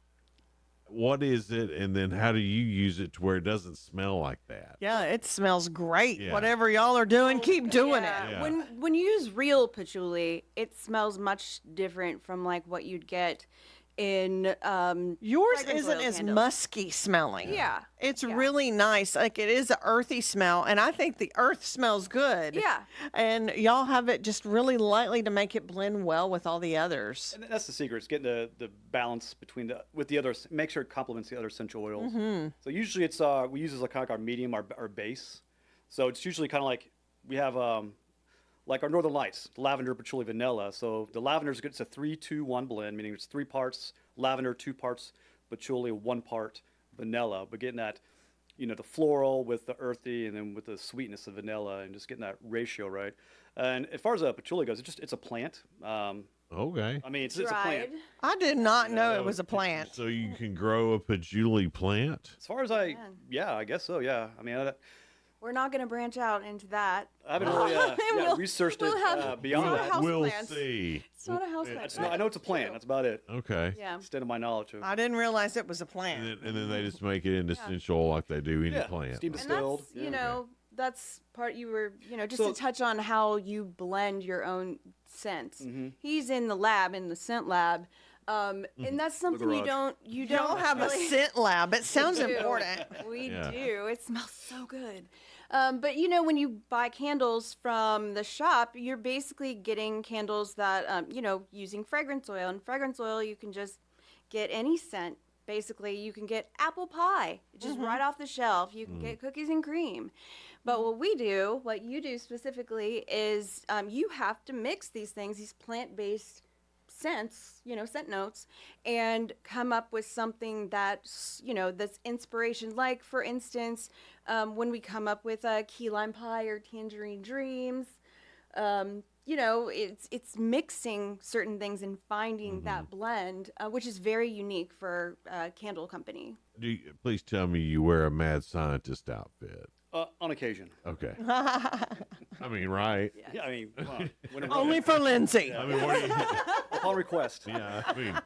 what is it, and then how do you use it to where it doesn't smell like that? Yeah, it smells great. Yeah. Whatever y'all are doing, keep doing Yeah. it. Yeah. When you use real patchouli, it smells much different from like what you'd get in yours fragrance isn't oil as candles. musky smelling. Yeah. It's really nice. Like it is an earthy smell, and I think the earth smells good. Yeah. And y'all have it just really lightly to make it blend well with all the others. And that's the secret. It's getting the balance between with the others. Make sure it complements the other essential oils. So usually it's we use it as kind of like our medium, our base. So it's usually kind of like we have like our Northern Lights, lavender, patchouli, vanilla. So the lavender is good. It's a 3-2-1 blend, meaning it's 3 parts lavender, 2 parts patchouli, 1 part vanilla. But getting that, the floral with the earthy, and then with the sweetness of vanilla, and just getting that ratio right. And as far as patchouli goes, it's a plant. Okay. I mean, it's a plant. I did not know it was a plant. So you can grow a patchouli plant? As far as I guess so. Yeah. I mean, We're not going to branch out into that. I haven't really researched it beyond that. We'll see. It's not a house plant. I know it's a plant. That's about it. Okay. Yeah. Extent of my knowledge of. I didn't realize it was a plant. And then they just make it into essential oil like they do any plant. Steam And distilled. that's, that's part you were, just So- to touch on how you blend your own scents. He's in the lab, in the scent lab. And that's something garage. you Y'all don't have a really- scent lab. It sounds We do. important. We Yeah. do. It smells so good. But when you buy candles from the shop, you're basically getting candles that, using fragrance oil. And fragrance oil, you can just get any scent. Basically, you can get apple pie just right off the shelf. You can get cookies and cream. But what you do specifically is you have to mix these things, these plant-based scents, scent notes, and come up with something that's, that's inspiration. Like, for instance, when we come up with a key lime pie or tangerine dreams, it's mixing certain things and finding that blend, which is very unique for a candle company. Please tell me you wear a mad scientist outfit. On occasion. Okay. I mean, right? Yeah, I mean, whenever- Only for Lindsay. I mean, what do you? upon request. Yeah, I mean,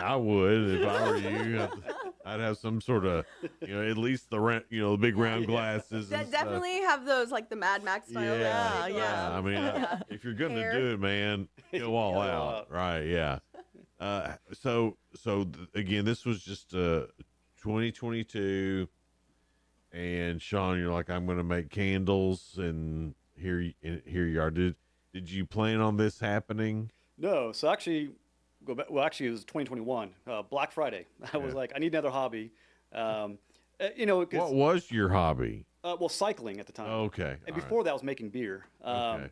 I would if I were you. I'd have some sort of, at least the big round glasses. and stuff. Definitely have those, like the Mad Max style. Yeah. I mean, if you're going to do it, man, go all out. Right? Yeah. Again, this was just 2022. And Sean, you're like, I'm going to make candles, and here you are. Did you plan on this happening? No. So actually, go back. Well, actually, it was 2021, Black Friday. I was like, I need another hobby. 'Cause, What was your hobby? Well, cycling at the time. Okay. And all before that, I was making beer. Okay.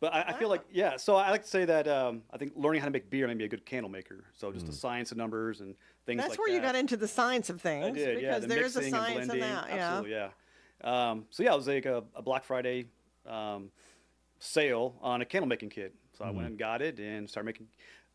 But I feel like, yeah, so I like to say that I think learning how to make beer made me a good candle maker. So just the science of numbers and things like that. That's where you got into the science of things. I did, because the there is a mixing and science in blending. that. Absolutely, yeah. So yeah, it was like a Black Friday sale on a candle making kit. So I went and got it and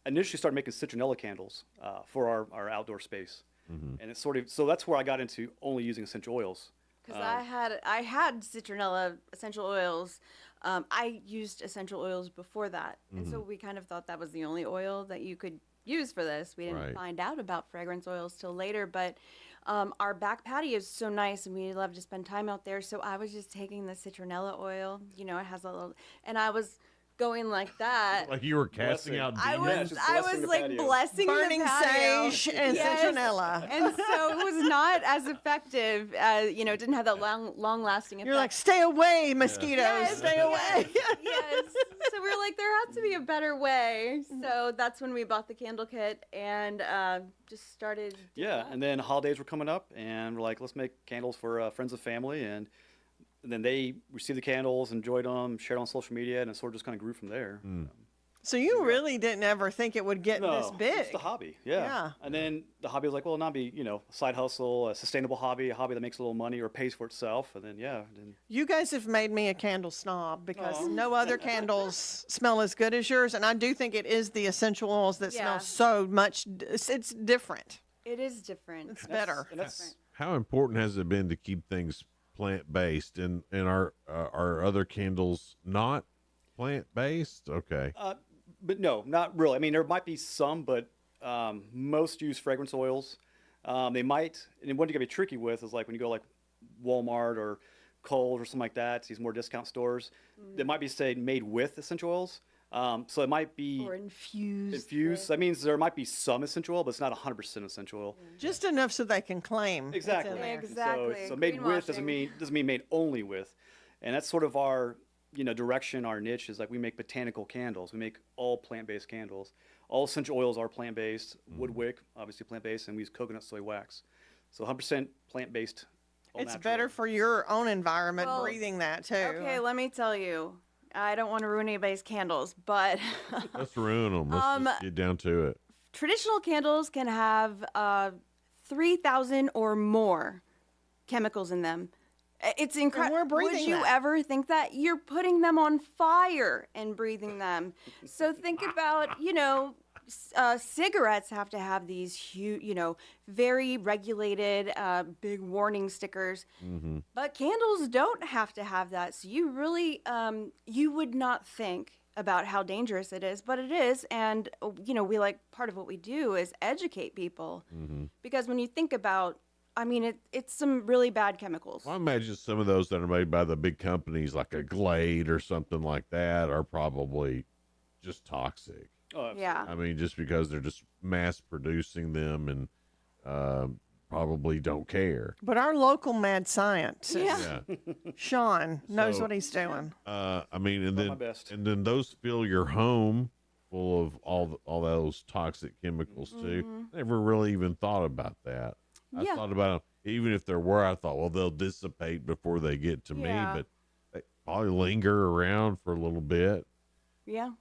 initially started making citronella candles for our outdoor space. And it's so that's where I got into only using essential oils. Because I had citronella essential oils. I used essential oils before that, and so we kind of thought that was the only oil that you could use for this. We didn't find out about fragrance oils till later, but our back patio is so nice, and we love to spend time out there. So I was just taking the citronella oil. You know, it has a little, and I was going like that. Like you were casting out demons. I was like blessing burning the patio. sage and citronella. And so it was not as effective as, you know, it didn't have that long lasting effect. You're like, stay away, mosquitoes, Yes, stay away. yes. So we were like, there has to be a better way. So that's when we bought the candle kit and just started. Yeah, and then holidays were coming up, and we're like, let's make candles for friends and family, and then they received the candles, enjoyed them, shared on social media, and it sort of just kind of grew from there. So you really didn't ever think it would get this big? It's the hobby, yeah. And then the hobby was like, well, not be, you know, a side hustle, a sustainable hobby, a hobby that makes a little money or pays for itself. And then, You guys have made me a candle snob because no other candles smell as good as yours. And I do think it is the essential oils that smell so much. It's different. It is different. It's better. How important has it been to keep things plant-based, and are other candles not plant-based? Okay. But no, not really. I mean, there might be some, but most use fragrance oils. They might, and what you gotta be tricky with is like when you go like Walmart or Kohl's or something like that, these more discount stores, they might be say made with essential oils. So it might be or infused. Infused. That means there might be some essential oil, but it's not 100% essential oil. Just enough so they can claim. Exactly. Exactly. So made with doesn't mean made only with, and that's sort of our direction. Our niche is like we make botanical candles. We make all plant-based candles. All essential oils are plant-based. Wood wick, obviously plant-based, and we use coconut soy wax. So 100% plant-based. It's natural. Better for your own environment breathing that too. Okay, let me tell you. I don't want to ruin anybody's candles, but let's ruin them. Let's just get down to it. Traditional candles can have 3,000 or more chemicals in them. It's incredible. Would you ever think that? You're putting them on fire and breathing them. So think about, cigarettes have to have these huge, very regulated, big warning stickers. But candles don't have to have that. So you really, you would not think about how dangerous it is, but it is. And, we part of what we do is educate people. Because when you think about, it's some really bad chemicals. Well, I imagine some of those that are made by the big companies like a Glade or something like that are probably just toxic. Oh, yeah. I mean, just because they're just mass producing them and probably don't care. But our local mad scientist, Sean, knows what he's doing. And then those fill your home full of all those toxic chemicals too. Never really even thought about that. I thought about even if there were, I thought, well, they'll dissipate before they get to me, but they probably linger around for a little bit. Yeah.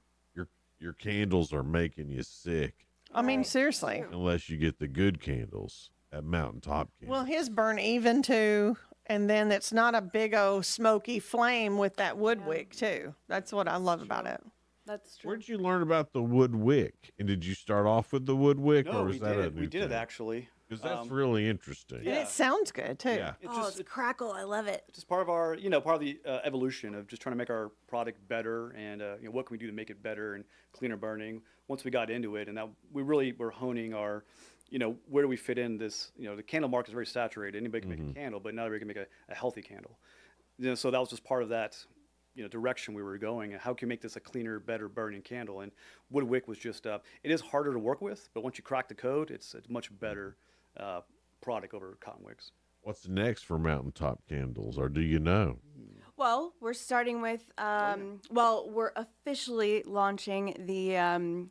Your candles are making you sick. I mean, seriously. Unless you get the good candles at Mountaintop Candles. Well, his burn even too, and then it's not a big old smoky flame with that wood wick too. That's what I love about it. That's true. Where did you learn about the wood wick? And did you start off with the wood wick, No, or was that a new we did it thing? actually. Because that's really interesting. And it sounds good too. Yeah. It's crackle. I love it. It's just part of our, part of the evolution of just trying to make our product better, and what can we do to make it better and cleaner burning. Once we got into it, and that we really were honing our, where do we fit in this? The candle market is very saturated. Anybody can make a candle, but not everybody can make a healthy candle. So that was just part of that, direction we were going. And how can you make this a cleaner, better burning candle? And wood wick was just, it is harder to work with, but once you crack the code, it's a much better product over cotton wicks. What's next for Mountaintop Candles, or do you know? Well, we're starting with, we're officially launching the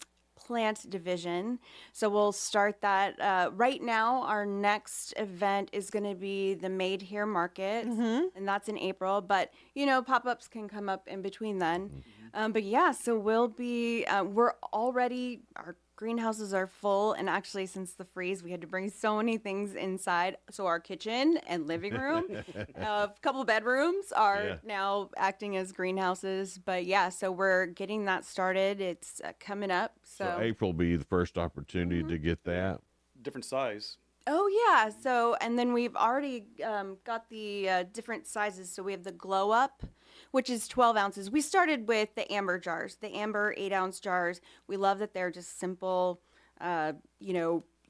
plant division. So we'll start that. Right now, our next event is going to be the Made Here Market, and that's in April. But, pop-ups can come up in between then. But yeah, so we'll be, we're already, our greenhouses are full, and actually since the freeze we had to bring so many things inside, so our kitchen and living room, a couple bedrooms are now acting as greenhouses. But yeah, so we're getting that started. It's coming up, so April will be the first opportunity to get that. Different size. Oh yeah, so and then we've already got the different sizes. So we have the Glow Up, which is 12 ounces. We started with the amber jars, the amber 8-ounce jars. We love that they're just simple,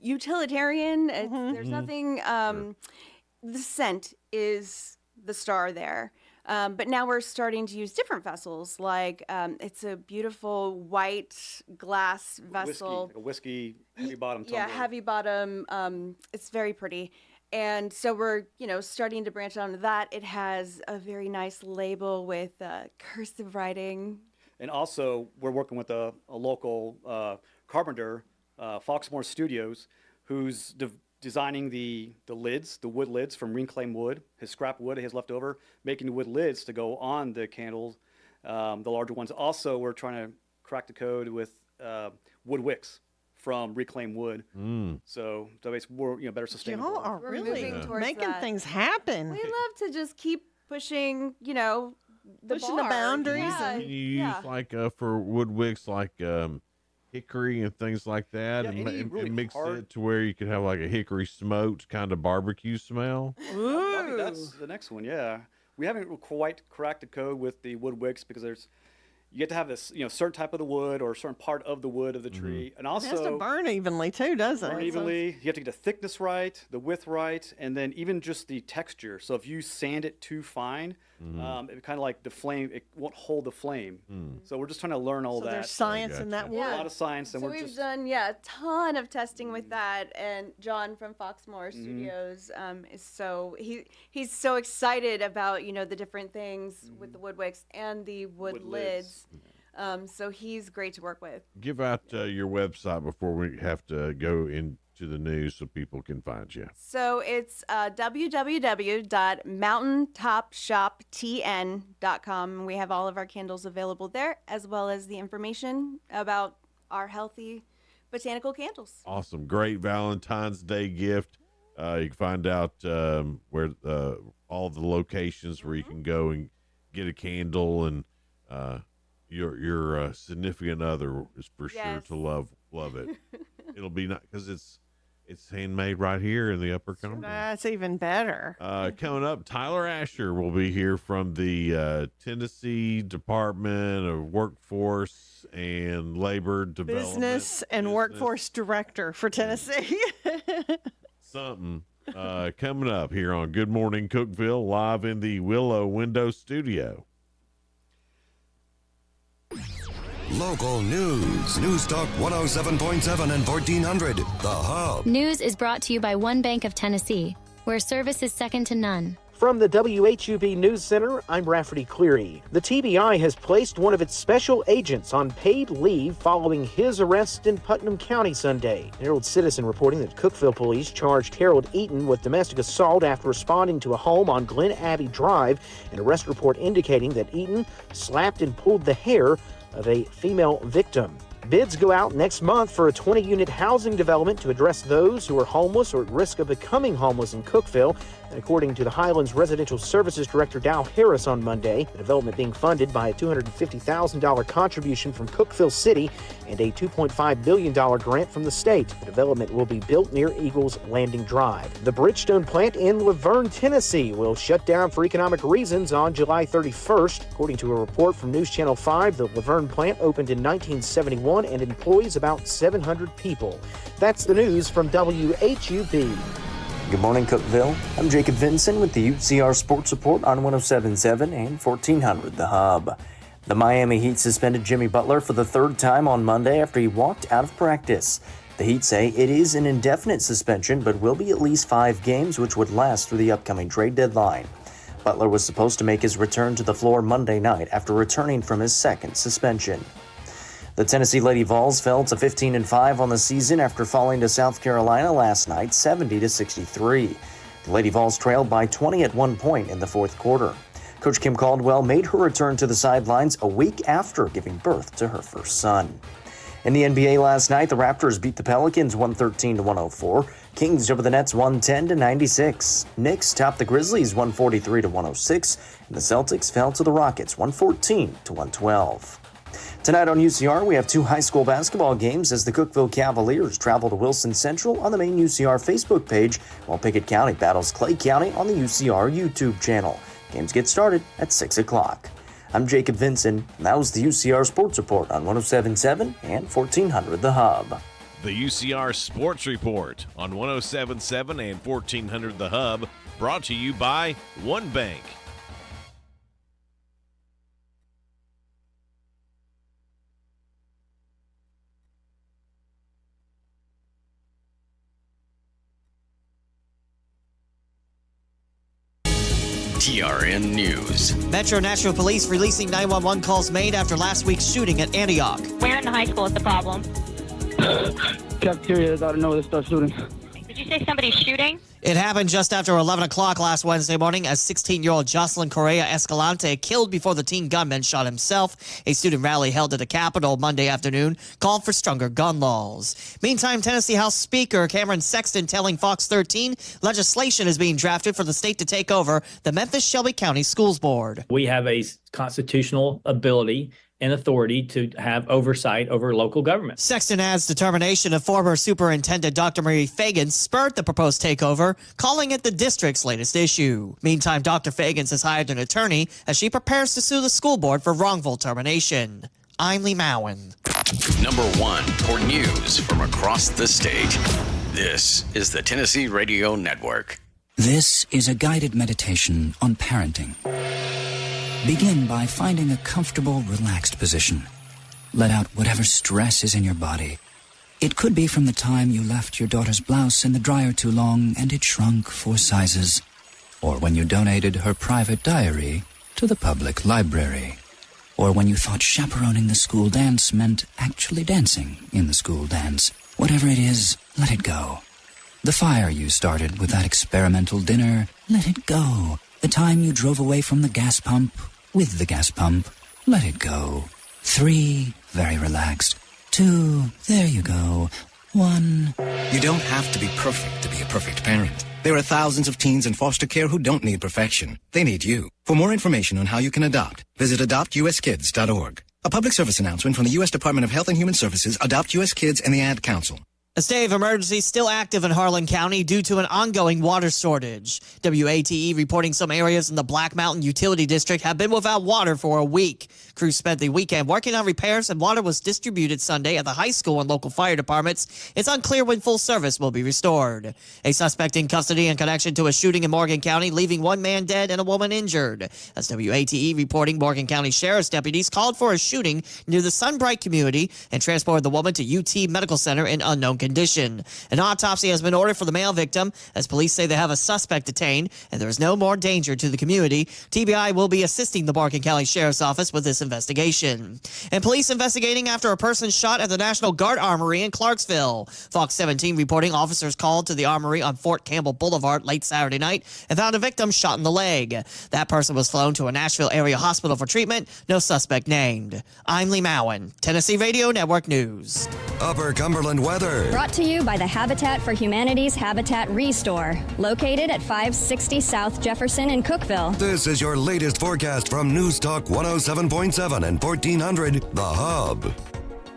utilitarian. There's nothing, the scent is the star there. But now we're starting to use different vessels, like it's a beautiful white glass vessel. Whiskey heavy bottom tumbler. Yeah, heavy bottom. It's very pretty. And so we're, starting to branch out into that. It has a very nice label with cursive writing. And also, we're working with a local carpenter, Foxmore Studios, who's designing the lids, the wood lids from reclaimed wood, his scrap wood he has left over, making the wood lids to go on the candles, the larger ones. Also, we're trying to crack the code with wood wicks from reclaimed wood. So it's more, better sustainable. Y'all are really making things happen. We love to just keep pushing, pushing the boundaries. Yeah. Can you use for wood wicks hickory and things like that, and mix it to where you could have like a hickory smoked kind of barbecue smell? Ooh. That's the next one. Yeah, we haven't quite cracked the code with the wood wicks because you get to have this, certain type of the wood or a certain part of the wood of the tree. And also, it has to burn evenly too, doesn't it? Burn evenly. You have to get the thickness right, the width right, and then even just the texture. So if you sand it too fine, it kind of like the flame, it won't hold the flame. So we're just trying to learn all that. There's science in that wood. A lot of science. And so we've done, a ton of testing with that. And John from Foxmore Studios is he's so excited about, the different things with the wood wicks and the wood lids. So he's great to work with. Give out your website before we have to go into the news so people can find you. So it's www.mountaintopshoptn.com. We have all of our candles available there, as well as the information about our healthy botanical candles. Awesome. Great Valentine's Day gift. You can find out where all the locations where you can go and get a candle, and your significant other is for sure to love it. It'll be not because it's handmade right here in the Upper Cumberland. That's even better. Coming up, Tyler Asher will be here from the Tennessee Department of Workforce and Labor Development. Business and Workforce Director for Tennessee. Something coming up here on Good Morning Cookeville, live in the Willow Window Studio. Local news. News Talk 107.7 and 1400. The Hub. News is brought to you by One Bank of Tennessee, where service is second to none. From the WHUB News Center, I'm Rafferty Cleary. The TBI has placed one of its special agents on paid leave following his arrest in Putnam County Sunday. Herald Citizen reporting that Cookeville police charged Harold Eaton with domestic assault after responding to a home on Glen Abbey Drive. An arrest report indicating that Eaton slapped and pulled the hair of a female victim. Bids go out next month for a 20-unit housing development to address those who are homeless or at risk of becoming homeless in Cookeville. And according to the Highlands Residential Services Director Dow Harris on Monday, the development being funded by a $250,000 contribution from Cookeville City and a $2.5 billion grant from the state. The development will be built near Eagles Landing Drive. The Bridgestone plant in Laverne, Tennessee will shut down for economic reasons on July 31st. According to a report from News Channel 5, the Laverne plant opened in 1971 and employs about 700 people. That's the news from WHUB. Good morning, Cookeville. I'm Jacob Vinson with the UCR Sports Report on 107.7 and 1400 The Hub. The Miami Heat suspended Jimmy Butler for the third time on Monday after he walked out of practice. The Heat say it is an indefinite suspension, but will be at least 5 games, which would last through the upcoming trade deadline. Butler was supposed to make his return to the floor Monday night after returning from his second suspension. The Tennessee Lady Vols fell to 15-5 on the season after falling to South Carolina last night, 70-63. The Lady Vols trailed by 20 at one point in the fourth quarter. Coach Kim Caldwell made her return to the sidelines a week after giving birth to her first son. In the NBA last night, the Raptors beat the Pelicans 113-104. Kings over the Nets 110-96. Knicks topped the Grizzlies 143-106. And the Celtics fell to the Rockets 114-112. Tonight on UCR, we have two high school basketball games as the Cookeville Cavaliers travel to Wilson Central on the main UCR Facebook page, while Pickett County battles Clay County on the UCR YouTube channel. Games get started at 6 o'clock. I'm Jacob Vinson, and that was the UCR Sports Report on 107.7 and 1400 The Hub. The UCR Sports Report on 107.7 and 1400 The Hub, brought to you by One Bank. TRN News. Metro Nashville Police releasing 911 calls made after last week's shooting at Antioch. Where in the high school is the problem? Cafeteria, I don't know where they start shooting. Did you say somebody's shooting? It happened just after 11 o'clock last Wednesday morning as 16-year-old Jocelyn Correa Escalante killed before the teen gunman shot himself. A student rally held at the Capitol Monday afternoon called for stronger gun laws. Meantime, Tennessee House Speaker Cameron Sexton telling Fox 13 legislation is being drafted for the state to take over the Memphis-Shelby County Schools Board. We have a constitutional ability and authority to have oversight over local government. Sexton adds determination of former Superintendent Dr. Marie Fagans spurred the proposed takeover, calling it the district's latest issue. Meantime, Dr. Fagans has hired an attorney as she prepares to sue the school board for wrongful termination. I'm Lee Mowen. Number one for news from across the state. This is the Tennessee Radio Network. This is a guided meditation on parenting. Begin by finding a comfortable, relaxed position. Let out whatever stress is in your body. It could be from the time you left your daughter's blouse in the dryer too long and it shrunk 4 sizes, or when you donated her private diary to the public library, or when you thought chaperoning the school dance meant actually dancing in the school dance. Whatever it is, let it go. The fire you started with that experimental dinner, let it go. The time you drove away from the gas pump with the gas pump, let it go. 3, very relaxed. 2, there you go. 1. You don't have to be perfect to be a perfect parent. There are thousands of teens in foster care who don't need perfection. They need you. For more information on how you can adopt, visit adoptuskids.org. A public service announcement from the U.S. Department of Health and Human Services, Adopt U.S. Kids, and the Ad Council. A state of emergency still active in Harlan County due to an ongoing water shortage. WATE reporting some areas in the Black Mountain Utility District have been without water for a week. Crews spent the weekend working on repairs and water was distributed Sunday at the high school and local fire departments. It's unclear when full service will be restored. A suspect in custody in connection to a shooting in Morgan County, leaving 1 man dead and a woman injured. As WATE reporting, Morgan County Sheriff's deputies called for a shooting near the Sunbright community and transported the woman to UT Medical Center in unknown condition. An autopsy has been ordered for the male victim as police say they have a suspect detained and there is no more danger to the community. TBI will be assisting the Morgan County Sheriff's Office with this investigation. And police investigating after a person shot at the National Guard Armory in Clarksville. Fox 17 reporting officers called to the armory on Fort Campbell Boulevard late Saturday night and found a victim shot in the leg. That person was flown to a Nashville area hospital for treatment. No suspect named. I'm Lee Mowen, Tennessee Radio Network News. Upper Cumberland weather. Brought to you by the Habitat for Humanity's Habitat Restore, located at 560 South Jefferson in Cookeville. This is your latest forecast from News Talk 107.7 and 1400 The Hub.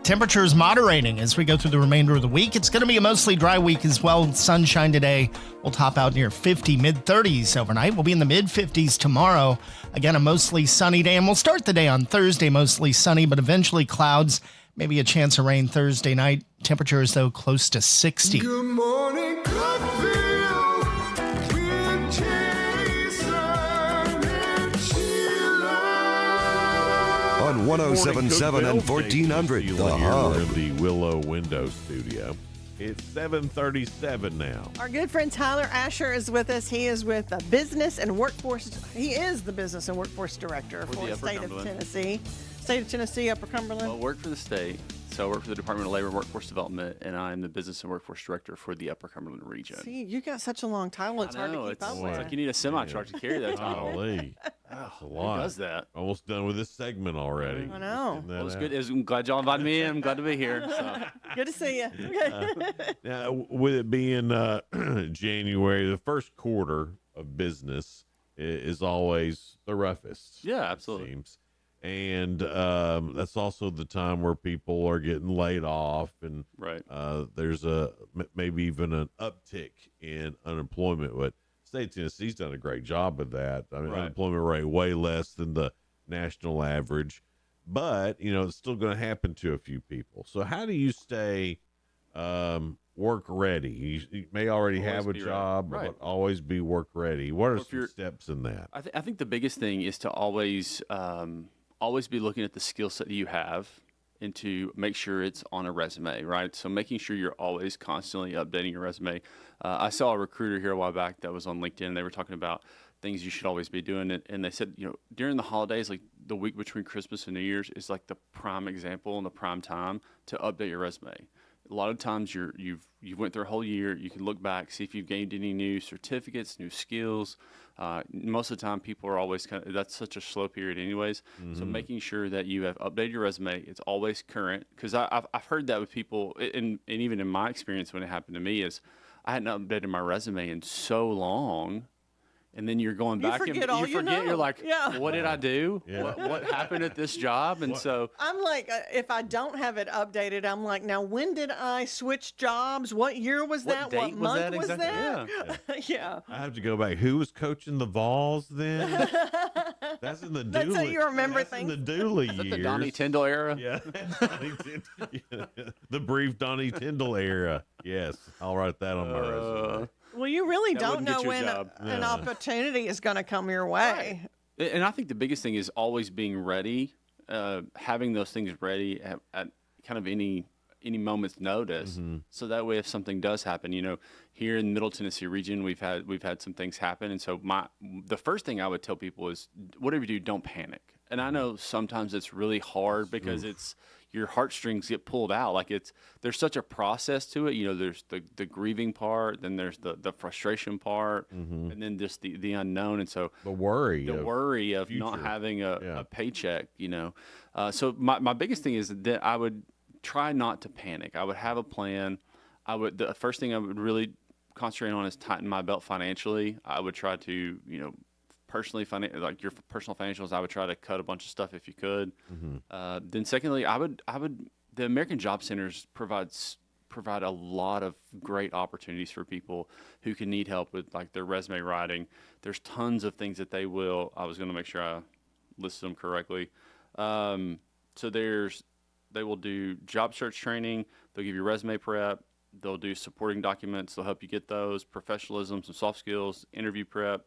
Temperatures moderating as we go through the remainder of the week. It's going to be a mostly dry week as well. Sunshine today. We'll top out near 50, mid-30s overnight. We'll be in the mid-50s tomorrow. Again, a mostly sunny day. And we'll start the day on Thursday mostly sunny, but eventually clouds. Maybe a chance of rain Thursday night. Temperatures, though, close to 60. Good morning, Cookeville, with Jason and Sheila. On 107.7 and 1400 The Hub. We're in the Willow Window Studio. It's 7:37 now. Our good friend Tyler Asher is with us. He is with the Business and Workforce. He is the Business and Workforce Director for the state of Tennessee. State of Tennessee, Upper Cumberland. Well, I work for the state. So I work for the Department of Labor and Workforce Development, and I'm the Business and Workforce Director for the Upper Cumberland region. See, you got such a long title, it's hard to keep up It's with. like you need a semi-truck to carry that title. Golly. That's a lot. Who does that? Almost done with this segment already. I know. Getting that Well, it's out. good. I'm glad y'all invited me in. I'm glad to be here. So. Good to see you. Okay. Now, with it being January, the first quarter of business is always the roughest. Yeah, absolutely. It seems. And that's also the time where people are getting laid off, and there's maybe even an uptick in unemployment. But state of Tennessee's done a great job of that. I mean, unemployment rate way less than the national average, but it's still going to happen to a few people. So how do you stay work ready? You may already Always have a be job, ready. but always be work ready. What are Well, some steps in that? I think the biggest thing is to always be looking at the skill set that you have and to make sure it's on a resume, right? So making sure you're always constantly updating your resume. I saw a recruiter here a while back that was on LinkedIn, and they were talking about things you should always be doing. And they said, during the holidays, like the week between Christmas and New Year's is like the prime example and the prime time to update your resume. A lot of times you've went through a whole year. You can look back, see if you've gained any new certificates, new skills. Most of the time, people are always that's such a slow period anyways. So making sure that you have updated your resume, it's always current. Because I've heard that with people, and even in my experience when it happened to me, is I hadn't updated my resume in so long. And then you're going back and you forget. You're like, what did I do? Yeah. What happened at this job? And so I'm like, if I don't have it updated, I'm like, now when did I switch jobs? What year was that? What month was that? Yeah. I have to go back. Who was coaching the Vols then? That's in the Dooley. That's how you remember that's things. in the Dooley is that years. the Donnie Tyndall era? Yeah, the brief Donnie Tyndall era. Yes, I'll write that on my resume. Well, you really That don't wouldn't get know you a when job. an opportunity is going to come your way. And I think the biggest thing is always being ready, having those things ready at kind of any moment's notice. So that way, if something does happen, here in the Middle Tennessee region, we've had some things happen. And so the first thing I would tell people is, whatever you do, don't panic. And I know sometimes it's really hard because it's your heartstrings get pulled out. Like there's such a process to it. There's the grieving part, then there's the frustration part, and then just the unknown. And so the worry of not having a paycheck. So my biggest thing is that I would try not to panic. I would have a plan. The first thing I would really concentrate on is tighten my belt financially. I would try to personally, like your personal financials, I would try to cut a bunch of stuff if you could. Then secondly, the American Job Centers provide a lot of great opportunities for people who can need help with like their resume writing. There's tons of things that I was going to make sure I listed them correctly. So they will do job search training. They'll give you resume prep. They'll do supporting documents. They'll help you get those, professionalism, some soft skills, interview prep.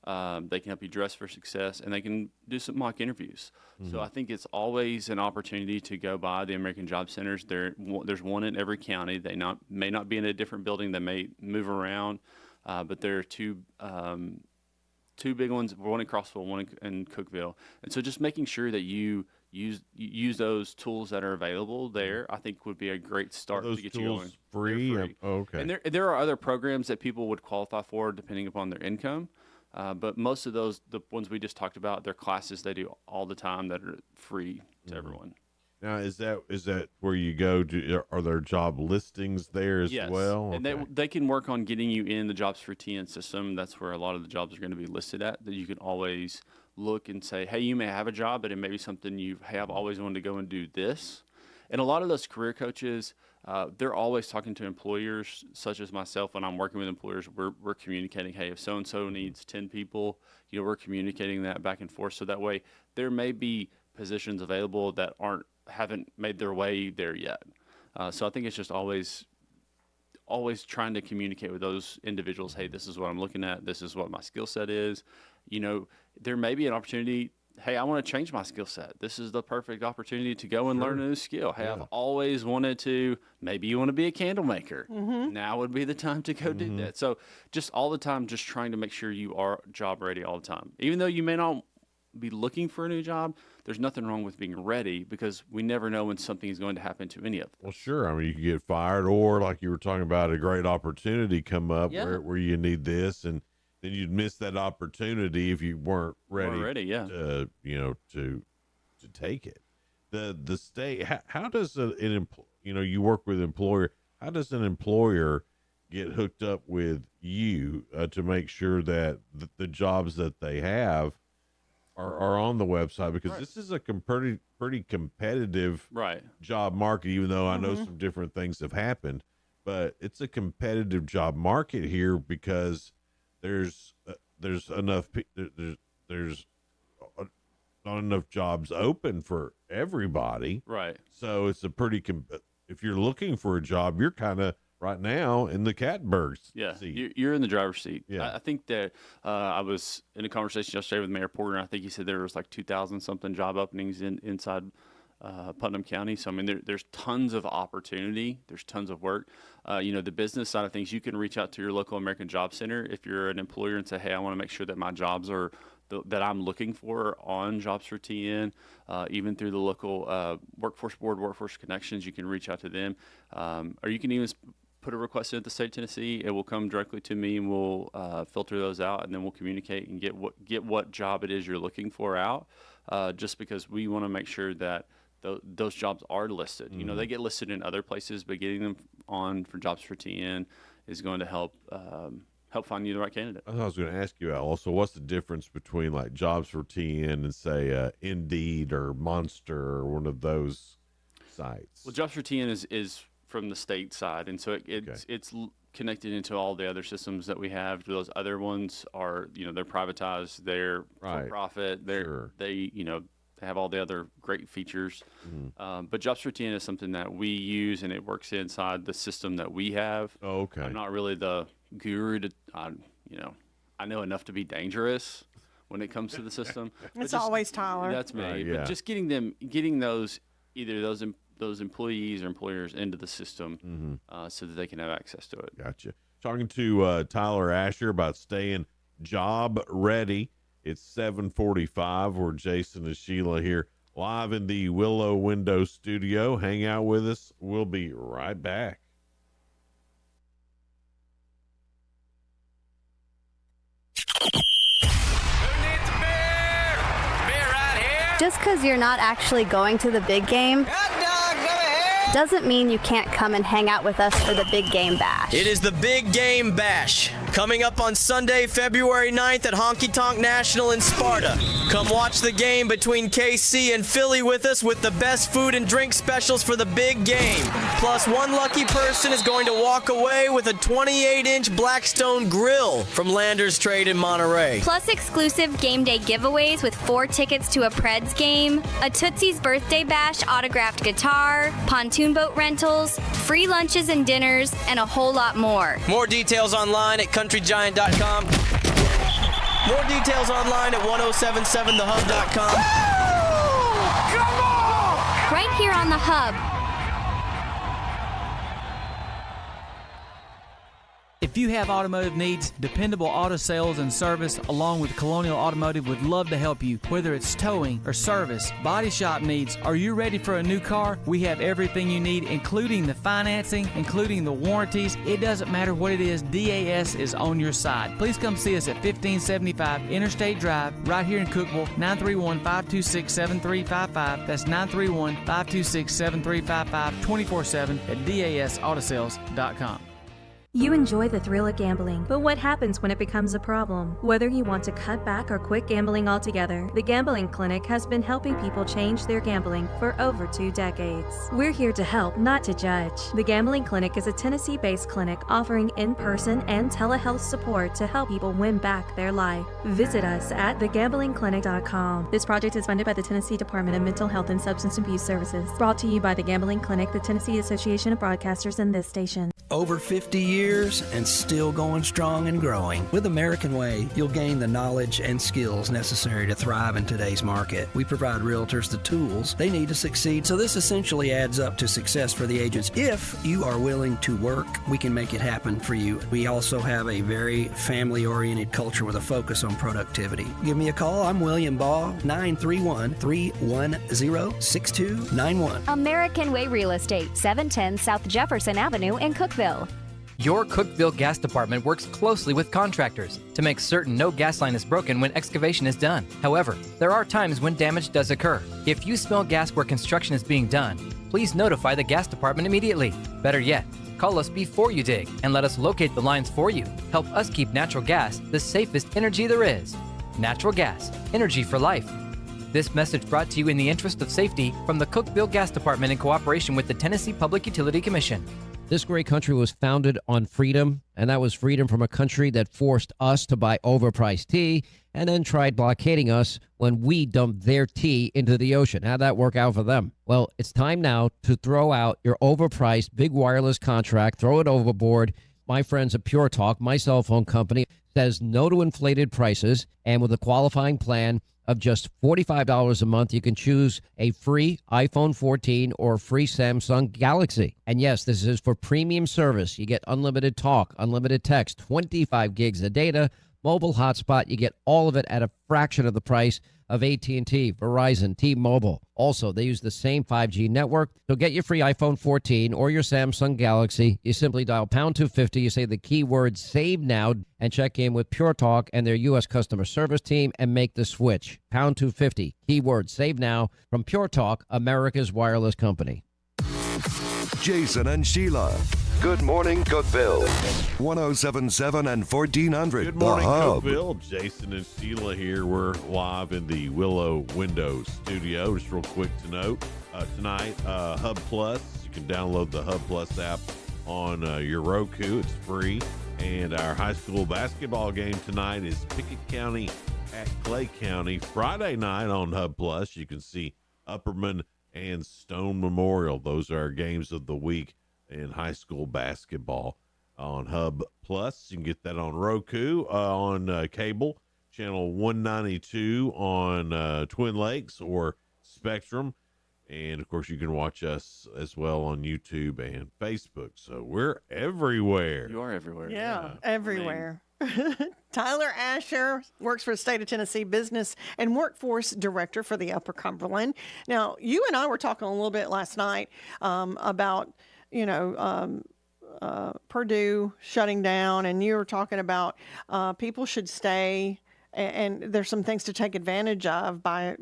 They can help you dress for success, and they can do some mock interviews. So I think it's always an opportunity to go by the American Job Centers. There's one in every county. They may not be in a different building. They may move around, but there are two big ones, one in Crossville, one in Cookeville. And so just making sure that you use those tools that are available there, I think would be a great start to get you going. Free? They're free. Okay. And there are other programs that people would qualify for depending upon their income. But most of those, the ones we just talked about, they're classes they do all the time that are free to everyone. Now, is that where you go to? Are there job listings there as well? And they can work on getting you in the Jobs for TN system. That's where a lot of the jobs are going to be listed at. That you can always look and say, hey, you may have a job, but it may be something you have always wanted to go and do this. And a lot of those career coaches, they're always talking to employers, such as myself. When I'm working with employers, we're communicating, hey, if so-and-so needs 10 people, we're communicating that back and forth. So that way there may be positions available that haven't made their way there yet. So I think it's just always trying to communicate with those individuals, hey, this is what I'm looking at. This is what my skill set is. There may be an opportunity hey, I want to change my skill set. This is the perfect opportunity to go and learn a new skill. Hey, I've always wanted to, maybe you want to be a candle maker. Now would be the time to go do that. So just all the time, just trying to make sure you are job ready all the time. Even though you may not be looking for a new job, there's nothing wrong with being ready, because we never know when something is going to happen to any of them. Well, sure. I mean, you can get fired, or like you were talking about, a great opportunity come up where you need this, and then you'd miss that opportunity if you weren't ready, to, to take it. The state, how does you work with employer, how does an employer get hooked up with you to make sure that the jobs that they have are on the website? Because this is a pretty competitive job market, even though I know some different things have happened, but it's a competitive job market here, because there's enough there's not enough jobs open for everybody, so it's a pretty if you're looking for a job, you're kind of right now in the catbird seat. You're in the driver's seat. I think that I was in a conversation yesterday with Mayor Porter, and I think he said there was like 2,000 something job openings inside Putnam County. So I mean, there's tons of opportunity. There's tons of work. The business side of things, you can reach out to your local American Job Center if you're an employer and say, hey, I want to make sure that my jobs are that I'm looking for on Jobs for TN. Even through the local Workforce Board, Workforce Connections, you can reach out to them, or you can even put a request in at the state of Tennessee. It will come directly to me, and we'll filter those out, and then we'll communicate and get what job it is you're looking for out. Just because we want to make sure that those jobs are listed. They get listed in other places, but getting them on for Jobs for TN is going to help find you the right candidate. I was going to ask you, also, what's the difference between like Jobs for TN and say Indeed or Monster or one of those sites? Well, Jobs for TN is from the state side, and so it's connected into all the other systems that we have. Those other ones are, they're privatized, they're for profit, they have all the other great features. But Jobs for TN is something that we use, and it works inside the system that we have. Oh, okay. I'm not really the guru to, I know enough to be dangerous when it comes to the system. It's always Tyler. That's me. But just getting those employees or employers into the system so that they can have access to it. Gotcha. Talking to Tyler Asher about staying job ready. It's 7:45. We're Jason and Sheila here live in the Willow Window studio. Hang out with us. We'll be right back. Just because you're not actually going to the big game doesn't mean you can't come and hang out with us for the Big Game Bash. It is the Big Game Bash, coming up on Sunday, February 9th at Honky Tonk National in Sparta. Come watch the game between KC and Philly with us, with the best food and drink specials for the big game. Plus, one lucky person is going to walk away with a 28-inch Blackstone grill from Landers Trade in Monterey. Plus exclusive game day giveaways with 4 tickets to a Preds game, a Tootsie's Birthday Bash autographed guitar, pontoon boat rentals, free lunches and dinners, and a whole lot more. More details online at countrygiant.com. More details online at 1077thehub.com. Come on! Right here on the Hub. If you have automotive needs, Dependable Auto Sales and Service along with Colonial Automotive would love to help you. Whether it's towing or service, body shop needs, are you ready for a new car? We have everything you need, including the financing, including the warranties. It doesn't matter what it is, DAS is on your side. Please come see us at 1575 Interstate Drive right here in Cookeville, 931-526-7355. That's 931-526-7355, 24/7 at dasautosales.com. You enjoy the thrill of gambling, but what happens when it becomes a problem? Whether you want to cut back or quit gambling altogether, the Gambling Clinic has been helping people change their gambling for over 2 decades. We're here to help, not to judge. The Gambling Clinic is a Tennessee-based clinic offering in-person and telehealth support to help people win back their life. Visit us at thegamblingclinic.com. This project is funded by the Tennessee Department of Mental Health and Substance Abuse Services. Brought to you by the Gambling Clinic, the Tennessee Association of Broadcasters, and this station. Over 50 years and still going strong and growing. With American Way, you'll gain the knowledge and skills necessary to thrive in today's market. We provide realtors the tools they need to succeed, so this essentially adds up to success for the agents. If you are willing to work, we can make it happen for you. We also have a very family-oriented culture with a focus on productivity. Give me a call. I'm William Ball, 931-310-6291. American Way Real Estate, 710 South Jefferson Avenue in Cookeville. Your Cookeville Gas Department works closely with contractors to make certain no gas line is broken when excavation is done. However, there are times when damage does occur. If you smell gas where construction is being done, please notify the gas department immediately. Better yet, call us before you dig and let us locate the lines for you. Help us keep natural gas the safest energy there is. Natural gas, energy for life. This message brought to you in the interest of safety from the Cookeville Gas Department in cooperation with the Tennessee Public Utility Commission. This great country was founded on freedom, and that was freedom from a country that forced us to buy overpriced tea and then tried blockading us when we dumped their tea into the ocean. How'd that work out for them? Well, it's time now to throw out your overpriced big wireless contract, throw it overboard. My friends at Pure Talk, my cell phone company, says no to inflated prices, and with a qualifying plan of just $45 a month, you can choose a free iPhone 14 or free Samsung Galaxy. And yes, this is for premium service. You get unlimited talk, unlimited text, 25 gigs of data, mobile hotspot. You get all of it at a fraction of the price of AT&T, Verizon, T-Mobile. Also, they use the same 5G network. So get your free iPhone 14 or your Samsung Galaxy. You simply dial pound 250. You say the keyword save now and check in with Pure Talk and their U.S. customer service team and make the switch. Pound 250, keyword save now from Pure Talk, America's wireless company. Jason and Sheila. Good morning, Cookeville. 1077 and 1400. Good morning, The Hub. Cookeville. Jason and Sheila here. We're live in the Willow Windows studio. Just real quick to note, tonight, Hub Plus. You can download the Hub Plus app on your Roku. It's free. And our high school basketball game tonight is Pickett County at Clay County. Friday night on Hub Plus, you can see Upperman and Stone Memorial. Those are our games of the week in high school basketball on Hub Plus. You can get that on Roku, on cable, channel 192 on Twin Lakes or Spectrum. And, of course, you can watch us as well on YouTube and Facebook. So we're everywhere. You are everywhere. Yeah, everywhere. Tyler Asher works for the state of Tennessee Business and Workforce Director for the Upper Cumberland. Now, you and I were talking a little bit last night about Purdue shutting down, and you were talking about people should stay, and there's some things to take advantage of by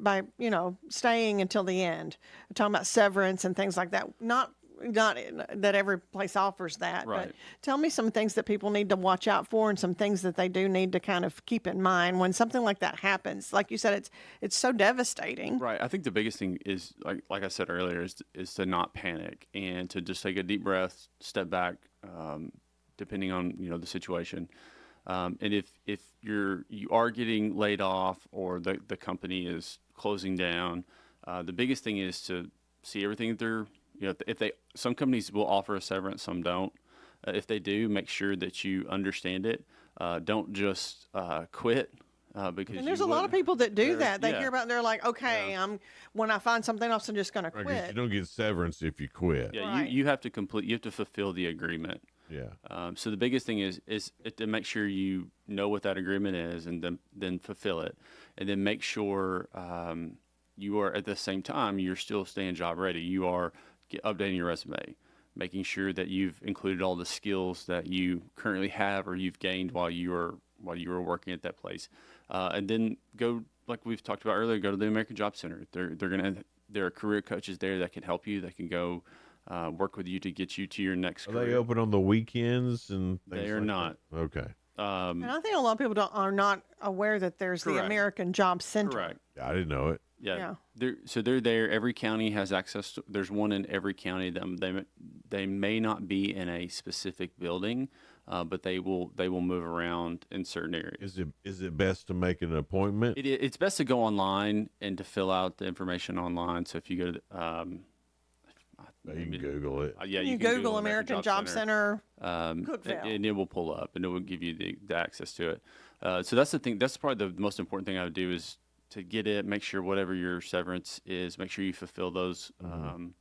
staying until the end. We're talking about severance and things like that. Not that every place offers that, right. But tell me some things that people need to watch out for and some things that they do need to kind of keep in mind when something like that happens. Like you said, it's so devastating. Right. I think the biggest thing is, like I said earlier, is to not panic and to just take a deep breath, step back, depending on the situation. And if you are getting laid off or the company is closing down, the biggest thing is to see everything that they're some companies will offer a severance, some don't. If they do, make sure that you understand it. Don't just quit because. And there's a lot of people that do that. They hear about it, they're like, okay, when I find something else, I'm just going to quit. You don't get severance if you quit. Yeah, right. you have to you have to fulfill the agreement. Yeah. So the biggest thing is to make sure you know what that agreement is and then fulfill it, and then make sure you are at the same time you're still staying job ready. You are updating your resume, making sure that you've included all the skills that you currently have or you've gained while you were working at that place, and then go, like we've talked about earlier, go to the American Job Center. There are career coaches there that can help you, that can go work with you to get you to your next career. Are they open on the weekends and things They are like not. that? Okay. And I think a lot of people are not aware that there's the Correct. American Job Center. Correct. I didn't know it. Yeah. They're there. Every county has access to. There's one in every county. They may not be in a specific building, but they will move around in certain areas. Is it best to make an appointment? It's best to go online and to fill out the information online. So if you go to You can Google it. Yeah, you can Google American Job Center Cookeville. and it will pull up, and it will give you the access to it. So that's the thing. That's probably the most important thing I would do is to get it, make sure whatever your severance is, make sure you fulfill those, and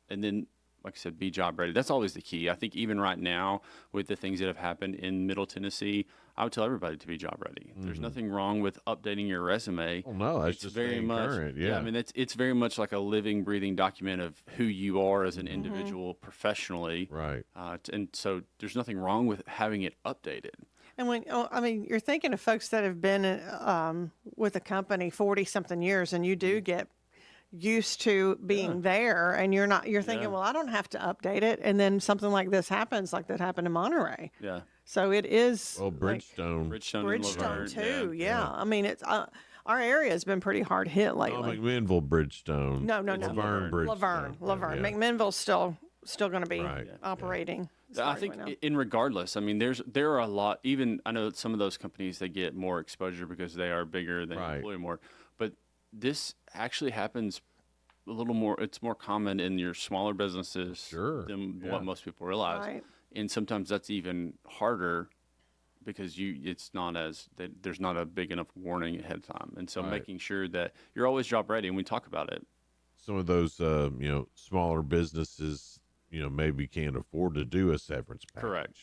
then, like I said, be job ready. That's always the key. I think even right now with the things that have happened in Middle Tennessee, I would tell everybody to be job ready. There's nothing wrong with updating your resume. Oh no, that's just very much current. Yeah, I mean it's very much like a living, breathing document of who you are as an individual professionally. Right. And so there's nothing wrong with having it updated. And you're thinking of folks that have been with a company 40-something years, and you do get used to being there, and you're thinking, well, I don't have to update it, and then something like this happens, like that happened in Monterey. Yeah. So it is. Well, Bridgestone. Bridgestone too. Yeah. I mean, it's our area has been pretty hard hit lately. McMinnville Bridgestone. No. Laverne Bridgestone. Laverne. Yeah. McMinnville's still going to be operating. I think in regardless, I mean, there are a lot, even I know that some of those companies, they get more exposure because they are bigger, they employ more, but this actually happens a little more, it's more common in your smaller businesses than what most people realize. Right. And sometimes that's even harder because there's not a big enough warning ahead of time. And so making sure that you're always job ready, and we talk about it. Some of those, smaller businesses, maybe can't afford to do a severance package. Correct.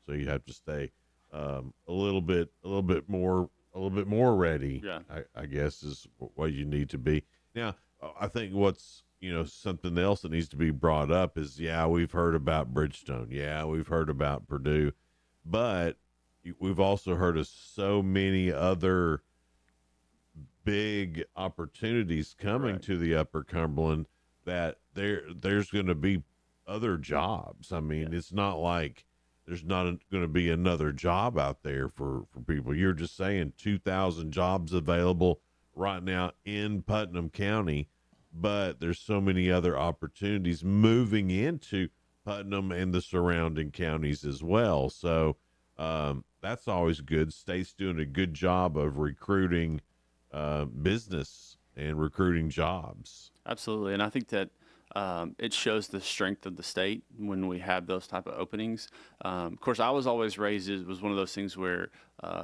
So you have to stay a little bit more ready. Yeah. I guess is what you need to be. Now, I think what's something else that needs to be brought up is we've heard about Bridgestone. Yeah, we've heard about Purdue, but we've also heard of so many other big opportunities coming to the Upper Cumberland that there's going to be other jobs. I mean, it's not like there's not going to be another job out there for people. You're just saying 2,000 jobs available right now in Putnam County, but there's so many other opportunities moving into Putnam and the surrounding counties as well. So that's always good. State's doing a good job of recruiting business and recruiting jobs. Absolutely. And I think that it shows the strength of the state when we have those type of openings. Of course, I was always raised, it was one of those things where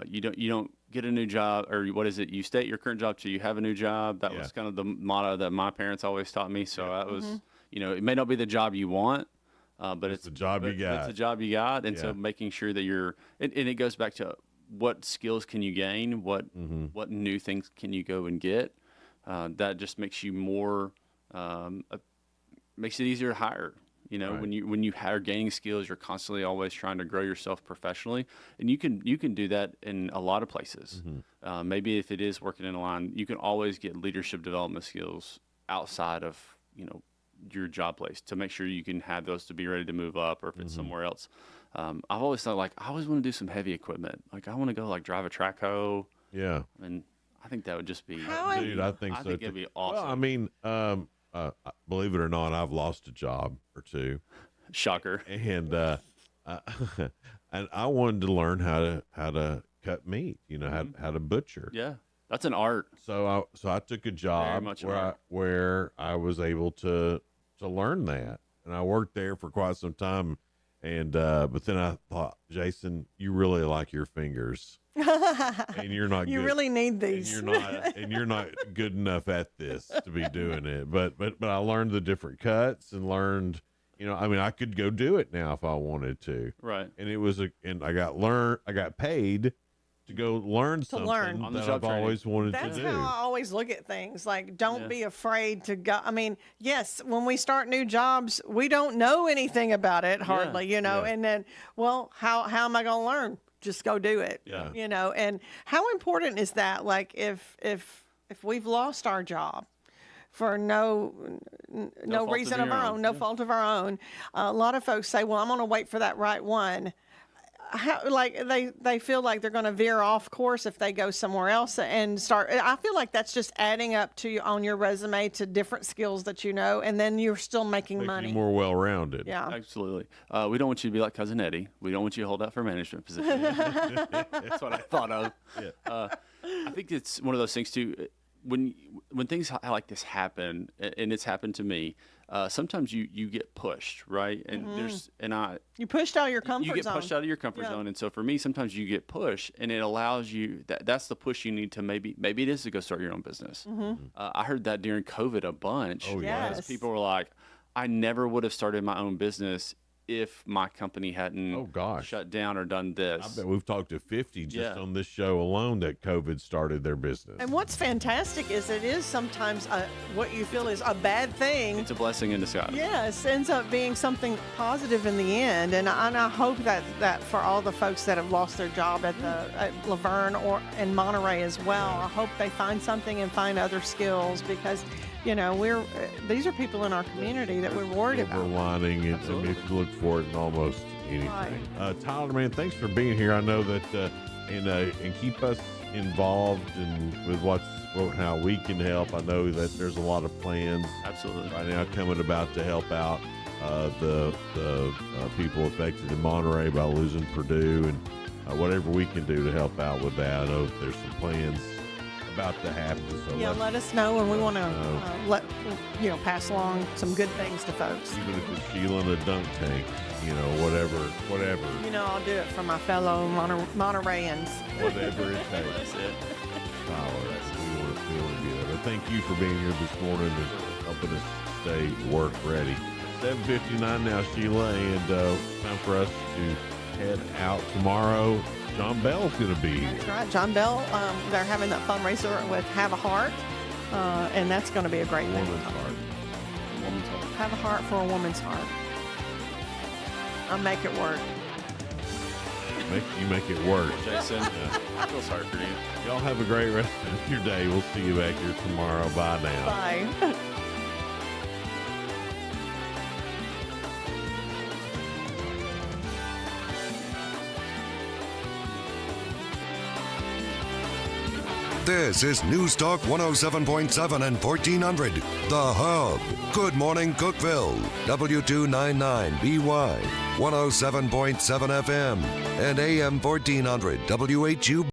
you don't get a new job, or what is it? You stay at your current job till you have a new job. That was kind of the motto that my parents always taught me. So that was, it may not be the job you want, but it's the job you got. It's the job you got. And so making sure that and it goes back to what skills can you gain? What new things can you go and get? That just makes you more, makes it easier to hire. When you are gaining skills, you're constantly always trying to grow yourself professionally, and you can do that in a lot of places. Maybe if it is working in a line, you can always get leadership development skills outside of your job place to make sure you can have those to be ready to move up, or if it's somewhere else. I've always thought, I always want to do some heavy equipment. I want to go drive a track hoe. Yeah. And I think that would just be, dude, I think so. It'd be awesome. Well, I mean, believe it or not, I've lost a job or two. Shocker. And and I wanted to learn how to cut meat. How to butcher. Yeah, that's an art. So I took a job where I was able to learn that, and I worked there for quite some time. And but then I thought, Jason, you really like your fingers. And you're not you good. Really need these. And you're not good enough at this to be doing it. But I learned the different cuts and learned, I could go do it now if I wanted to. Right. And it was and I got paid to go learn something that I've always wanted to do. That's how I always look at things. Don't be afraid to go. I mean, yes, when we start new jobs, we don't know anything about it hardly, and then, how am I going to learn? Just go do it. Yeah. And how important is that? If we've lost our job for no reason of our own, no fault of our own, a lot of folks say, well, I'm going to wait for that right one. They feel like they're going to veer off course if they go somewhere else and start. I feel like that's just adding up on your resume to different skills that and then you're still making money. You more well-rounded. Yeah, absolutely. We don't want you to be like Cousin Eddie. We don't want you to hold out for a management position. That's what I thought of. Yeah. I think it's one of those things too. when things like this happen, and it's happened to me, sometimes you get pushed, right? And you pushed out of your comfort zone. You get pushed out of your comfort zone, and so for me, sometimes you get pushed, and it allows you that's the push you need to maybe it is to go start your own business. I heard that during COVID a bunch. Oh yeah, because people were like, I never would have started my own business if my company hadn't shut down or done this. I bet we've talked to 50 just on this show alone that COVID started their business. And what's fantastic is it is sometimes what you feel is a bad thing. It's a blessing in disguise. Yes, ends up being something positive in the end. And I hope that for all the folks that have lost their job at Laverne or in Monterey as well, I hope they find something and find other skills, because these are people in our community that we're worried about. Silver lining, and if you look for it in almost anything. Right. Tyler, man, thanks for being here. I know that, and keep us involved with how we can help. I know that there's a lot of plans. Absolutely. Right now coming about to help out the people affected in Monterey by losing Purdue, and whatever we can do to help out with that. I know there's some plans about to happen. So let us know, and we want to pass along some good things to folks. Even if it's Sheila in a dunk tank, whatever. I'll do it for my fellow Montereyans. Whatever it takes. That's it. Tyler, we want to feel good. But thank you for being here this morning and helping us stay work ready. 7:59 now, Sheila, and time for us to head out tomorrow. John Bell's going to be here. That's right. John Bell, they're having that fundraiser with Have a Heart, and that's going to be a great thing. Woman's heart. Have a heart for a woman's heart. I'll make it work. You make it work. Jason, I feel sorry for you. Y'all have a great rest of your day. We'll see you back here tomorrow. Bye now. Bye. This is News Talk 107.7 and 1400, The Hub. Good morning, Cookeville. W299BY, 107.7 FM, and AM 1400, WHU.